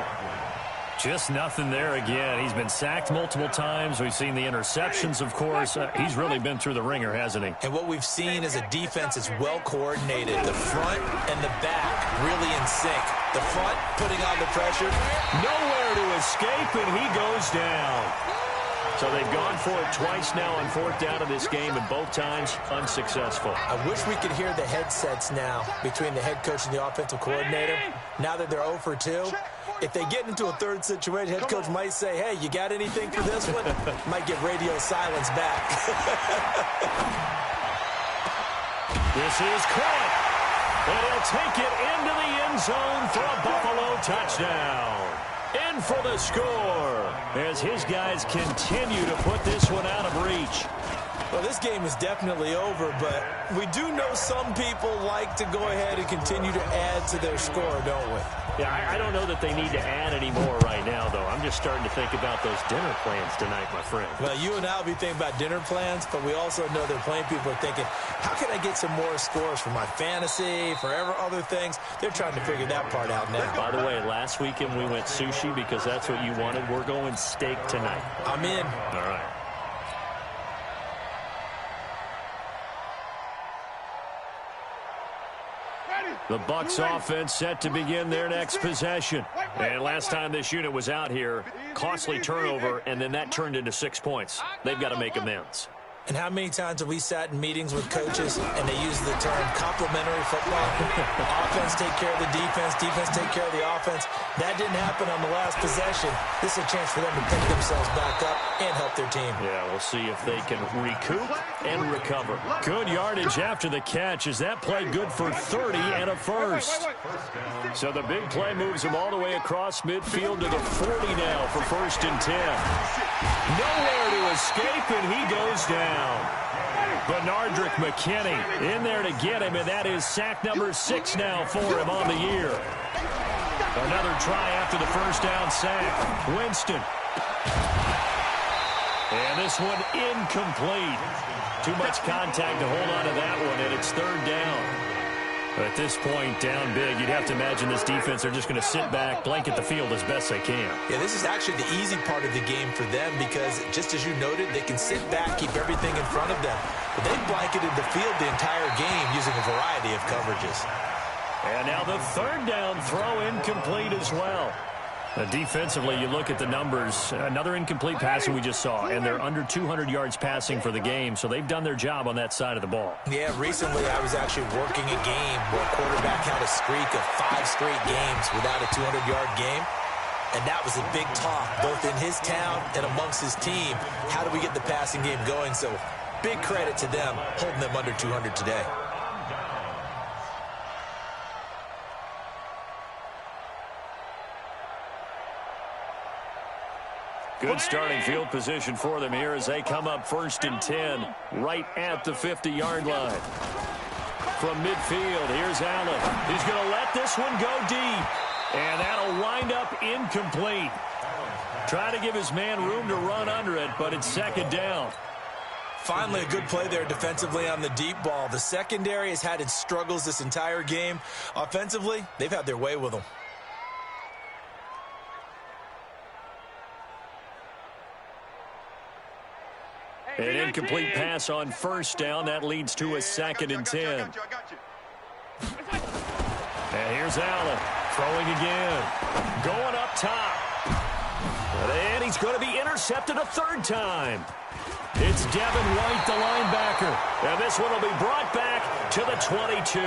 Just nothing there again. He's been sacked multiple times. We've seen the interceptions, of course. He's really been through the ringer, hasn't he? And what we've seen is a defense that's well coordinated. The front and the back really in sync. The front putting on the pressure. Nowhere to escape, and he goes down. So they've gone for it twice now on 4th down of this game, and both times unsuccessful. I wish we could hear the headsets now between the head coach and the offensive coordinator. Now that they're 0 for 2, if they get into a third situation, head coach might say, hey, you got anything for this one? Might get radio silence back. This is caught. And he'll take it into the end zone for a Buffalo touchdown. In for the score as his guys continue to put this one out of reach. Well, this game is definitely over, but we do know some people like to go ahead and continue to add to their score, don't we? Yeah, I don't know that they need to add any more right now, though. I'm just starting to think about those dinner plans tonight, my friend. Well, you and I will be thinking about dinner plans, but we also know that plenty of people are thinking, how can I get some more scores for my fantasy, for other things? They're trying to figure that part out now. By the way, last weekend we went sushi because that's what you wanted. We're going steak tonight. I'm in. All right. The Bucs offense set to begin their next possession. And last time this unit was out here, costly turnover, and then that turned into 6 points. They've got to make amends. And how many times have we sat in meetings with coaches and they use the term complementary football? Offense take care of the defense, defense take care of the offense. That didn't happen on the last possession. This is a chance for them to pick themselves back up and help their team. Yeah, we'll see if they can recoup and recover. Good yardage after the catch as that play good for 30 and a first. So the big play moves him all the way across midfield to the 40 now for 1st and 10. Nowhere to escape, and he goes down. Bernardrick McKinney in there to get him, and that is sack number 6 now for him on the year. Another try after the first down sack. Winston. And this one incomplete. Too much contact to hold on to that one, and it's 3rd down. At this point, down big, you'd have to imagine this defense, they're just going to sit back, blanket the field as best they can. Yeah, this is actually the easy part of the game for them because, just as you noted, they can sit back, keep everything in front of them. But they've blanketed the field the entire game using a variety of coverages. And now the 3rd down throw incomplete as well. Defensively, you look at the numbers. Another incomplete passing we just saw, and they're under 200 yards passing for the game, so they've done their job on that side of the ball. Yeah, recently I was actually working a game where a quarterback had a streak of 5 straight games without a 200-yard game, and that was a big talk, both in his town and amongst his team. How do we get the passing game going? So big credit to them, holding them under 200 today. Good starting field position for them here as they come up 1st and 10 right at the 50-yard line. From midfield, here's Allen. He's going to let this one go deep, and that'll wind up incomplete. Trying to give his man room to run under it, but it's 2nd down. Finally, a good play there defensively on the deep ball. The secondary has had its struggles this entire game. Offensively, they've had their way with them. An incomplete pass on 1st down. That leads to a 2nd and 10. And here's Allen throwing again. Going up top. And he's going to be intercepted a 3rd time. It's Devin White, the linebacker. And this one will be brought back to the 22.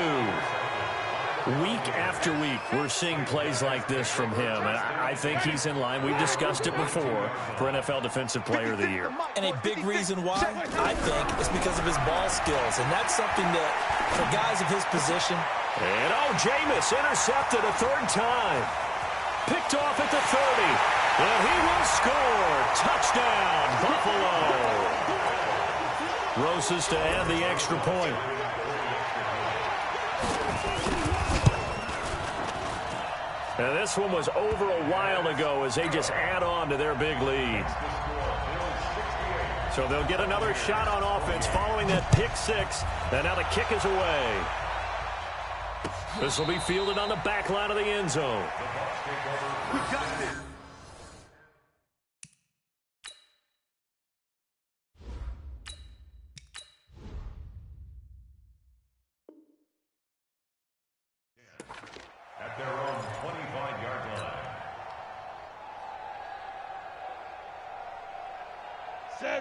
Week after week, we're seeing plays like this from him, and I think he's in line. We've discussed it before for NFL Defensive Player of the Year. And a big reason why, I think, is because of his ball skills, and that's something that, for guys of his position. And, Jameis intercepted a 3rd time. Picked off at the 30, and he will score. Touchdown, Buffalo. Roses to add the extra point. And this one was over a while ago as they just add on to their big lead. So they'll get another shot on offense following that pick 6. And now the kick is away. This will be fielded on the back line of the end zone. We got this. At their own 25-yard line.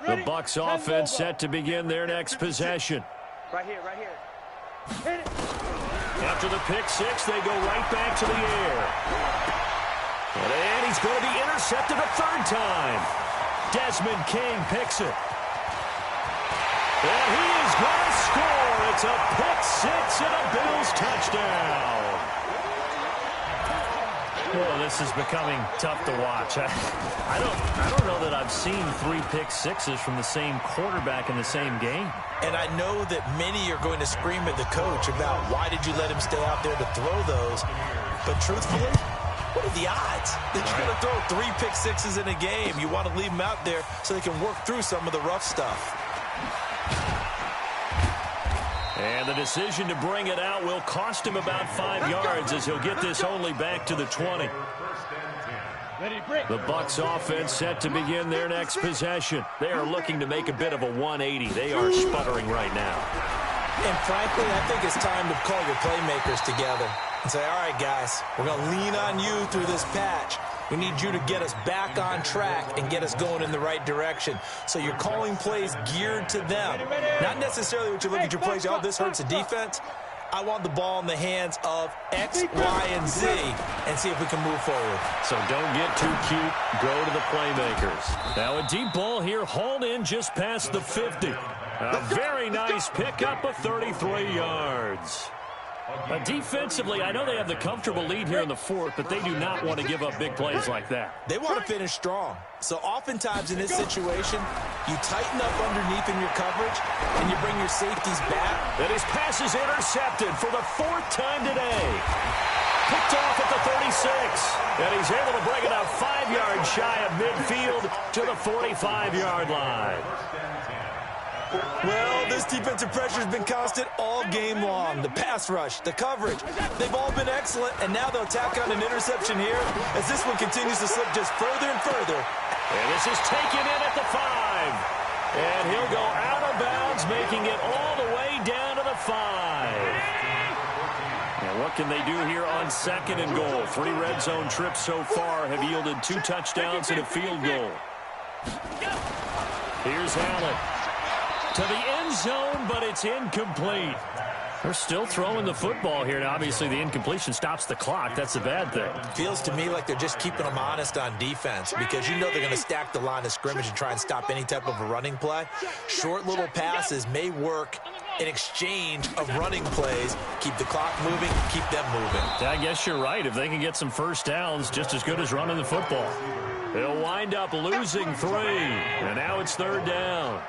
The Bucs offense set to begin their next possession. Right here. Hit it. After the pick 6, they go right back to the air. And he's going to be intercepted a 3rd time. Desmond King picks it. And he is going to score. It's a pick 6 and a Bills touchdown. Well, this is becoming tough to watch. I don't know that I've seen 3 pick 6s from the same quarterback in the same game. And I know that many are going to scream at the coach about why did you let him stay out there to throw those. But truthfully, what are the odds that you're going to throw 3 pick 6s in a game? You want to leave them out there so they can work through some of the rough stuff. And the decision to bring it out will cost him about 5 yards as he'll get this only back to the 20. The Bucs offense set to begin their next possession. They are looking to make a bit of a 180. They are sputtering right now. And frankly, I think it's time to call your playmakers together and say, all right, guys, we're going to lean on you through this patch. We need you to get us back on track and get us going in the right direction. So you're calling plays geared to them. Not necessarily what you look at your plays, oh, this hurts the defense. I want the ball in the hands of X, Y, and Z and see if we can move forward. So don't get too cute. Go to the playmakers. Now a deep ball here hauled in just past the 50. A very nice pickup of 33 yards. Defensively, I know they have the comfortable lead here in the fourth, but they do not want to give up big plays like that. They want to finish strong. So oftentimes in this situation, you tighten up underneath in your coverage, and you bring your safeties back. And his pass is intercepted for the fourth time today. Picked off at the 36. And he's able to bring it up 5 yards shy of midfield to the 45-yard line. Well, this defensive pressure has been constant all game long. The pass rush, the coverage, they've all been excellent, and now they'll tack on an interception here as this one continues to slip just further and further. And this is taken in at the 5. And he'll go out of bounds, making it all the way down to the 5. Now, what can they do here on 2nd and goal? 3 red zone trips so far have yielded 2 touchdowns and a field goal. Here's Allen. To the end zone, but it's incomplete. They're still throwing the football here. Now, obviously, the incompletion stops the clock. That's the bad thing. Feels to me like they're just keeping them honest on defense because you know they're going to stack the line of scrimmage and try and stop any type of a running play. Short little passes may work in exchange of running plays. Keep the clock moving, keep them moving. I guess you're right. If they can get some first downs, just as good as running the football. They'll wind up losing 3, and now it's 3rd down.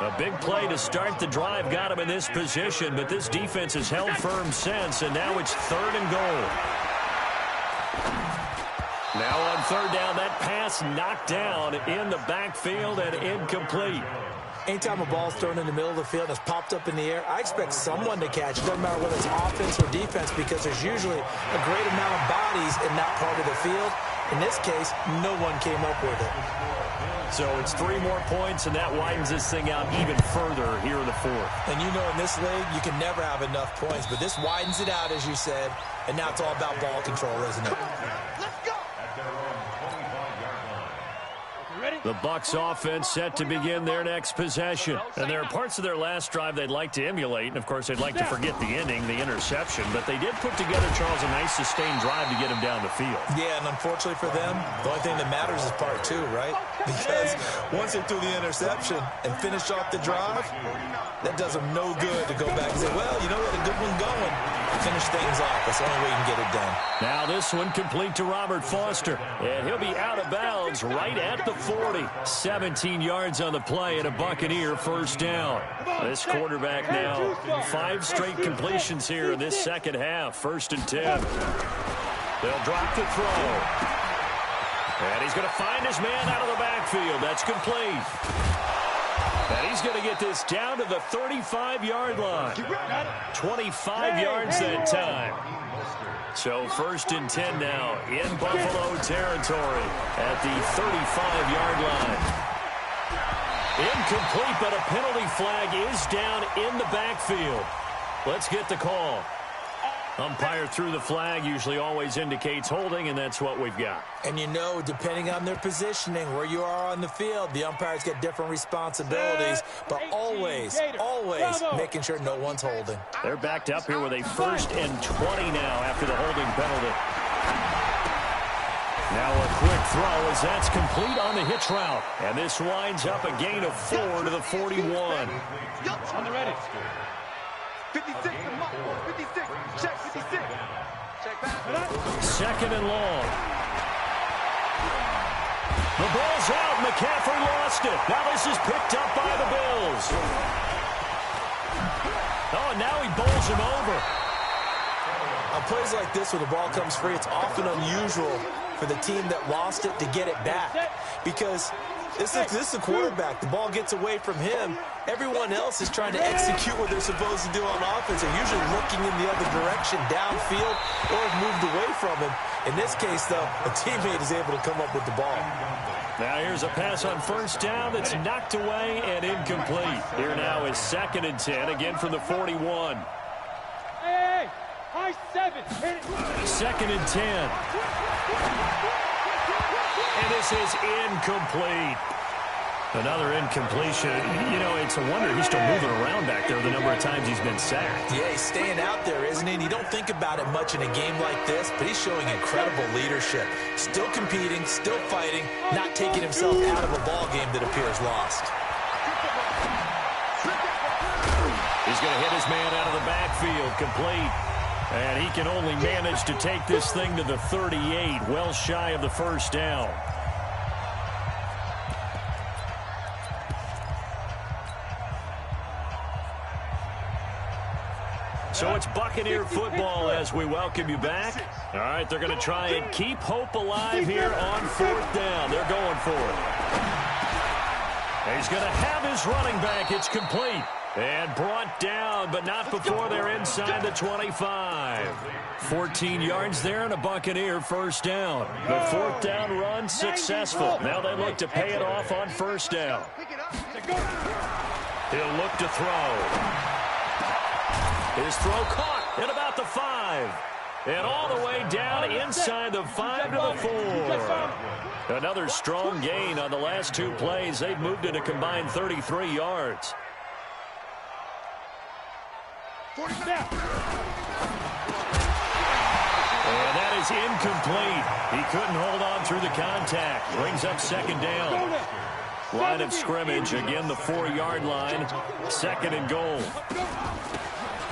A big play to start the drive got him in this position, but this defense has held firm since, and now it's 3rd and goal. Now on 3rd down, that pass knocked down in the backfield and incomplete. Anytime a ball's thrown in the middle of the field and it's popped up in the air, I expect someone to catch it. Doesn't matter whether it's offense or defense because there's usually a great amount of bodies in that part of the field. In this case, no one came up with it. So it's 3 more points, and that widens this thing out even further here in the 4th. And you know in this league, you can never have enough points, but this widens it out, as you said, and now it's all about ball control, isn't it? Let's go. The Bucs offense set to begin their next possession. And there are parts of their last drive they'd like to emulate. And, of course, they'd like to forget the ending, the interception. But they did put together, Charles, a nice sustained drive to get him down the field. Yeah, and unfortunately for them, the only thing that matters is part 2, right? Because once they threw the interception and finished off the drive, that does them no good to go back and say, well, you know what, a good one going. Finish things off. That's the only way you can get it done. Now this one complete to Robert Foster. And he'll be out of bounds right at the 40. 17 yards on the play and a Buccaneer first down. This quarterback now 5 straight completions here in this second half. 1st and 10. They'll drop the throw. And he's going to find his man out of the backfield. That's complete. And he's going to get this down to the 35-yard line. 25 yards that time. So 1st and 10 now in Buffalo territory at the 35-yard line. Incomplete, but a penalty flag is down in the backfield. Let's get the call. Umpire threw the flag, usually always indicates holding, and that's what we've got. And you know, depending on their positioning, where you are on the field, the umpires get different responsibilities, but always making sure no one's holding. They're backed up here with a 1st and 20 now after the holding penalty. Now a quick throw as that's complete on the hitch route. And this winds up a gain of 4 to the 41. On the ready. 56, 56, check 56. Check back. 2nd and long. The ball's out. McCaffrey lost it. Now this is picked up by the Bills. Oh, and now he bowls him over. On plays like this where the ball comes free, it's often unusual for the team that lost it to get it back because this is the quarterback. The ball gets away from him. Everyone else is trying to execute what they're supposed to do on offense. They're usually looking in the other direction, downfield, or have moved away from him. In this case, though, a teammate is able to come up with the ball. Now here's a pass on 1st down that's knocked away and incomplete. Here now is 2nd and 10, again from the 41. Hey, high 7. 2nd and 10. And this is incomplete. Another incompletion. You know, it's a wonder he's still moving around back there the number of times he's been sacked. Yeah, he's staying out there, isn't he? And you don't think about it much in a game like this, but he's showing incredible leadership. Still competing, still fighting, not taking himself out of a ball game that appears lost. He's going to hit his man out of the backfield, complete. And he can only manage to take this thing to the 38, well shy of the first down. So it's Buccaneer football as we welcome you back. All right, they're going to try and keep hope alive here on fourth down. They're going for it. He's going to have his running back. It's complete. And brought down, but not before they're inside the 25. 14 yards there and a Buccaneer first down. The fourth down run successful. Now they look to pay it off on first down. He'll look to throw. His throw caught at about the 5. And all the way down inside the 5 to the 4. Another strong gain on the last 2 plays. They've moved it a combined 33 yards. Snap. And that is incomplete. He couldn't hold on through the contact. Brings up second down. Line of scrimmage, again the 4-yard line. Second and goal.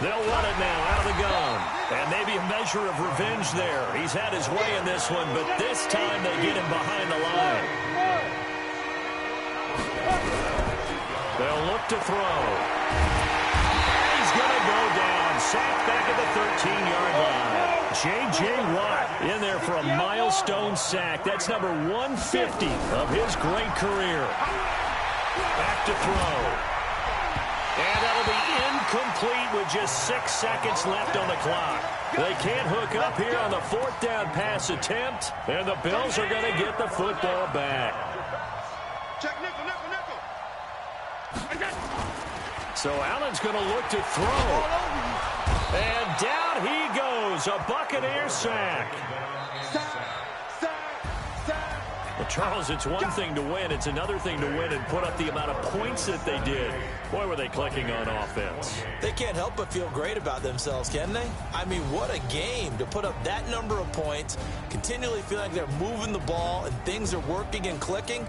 They'll run it now out of the gun. And maybe a measure of revenge there. He's had his way in this one, but this time they get him behind the line. They'll look to throw. He's going to go down. Sacked back at the 13-yard line. J.J. Watt in there for a milestone sack. That's number 150 of his great career. Back to throw. And that'll be incomplete with just 6 seconds left on the clock. They can't hook up here on the fourth down pass attempt, and the Bills are going to get the football back. Check nickel, nickel, nickel. So Allen's going to look to throw. And down he goes, a Buccaneer sack. Well, Charles, it's one thing to win. It's another thing to win and put up the amount of points that they did. Boy, were they clicking on offense. They can't help but feel great about themselves, can they? I mean, what a game to put up that number of points, continually feel like they're moving the ball and things are working and clicking.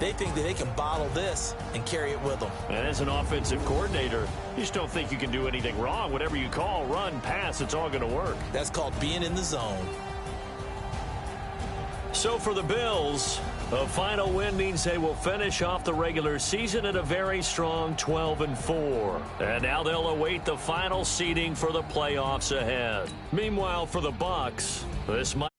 They think that they can bottle this and carry it with them. And as an offensive coordinator, you just don't think you can do anything wrong. Whatever you call, run, pass, it's all going to work. That's called being in the zone. So for the Bills, a final win means they will finish off the regular season at a very strong 12-4. And now they'll await the final seeding for the playoffs ahead. Meanwhile, for the Bucs, this might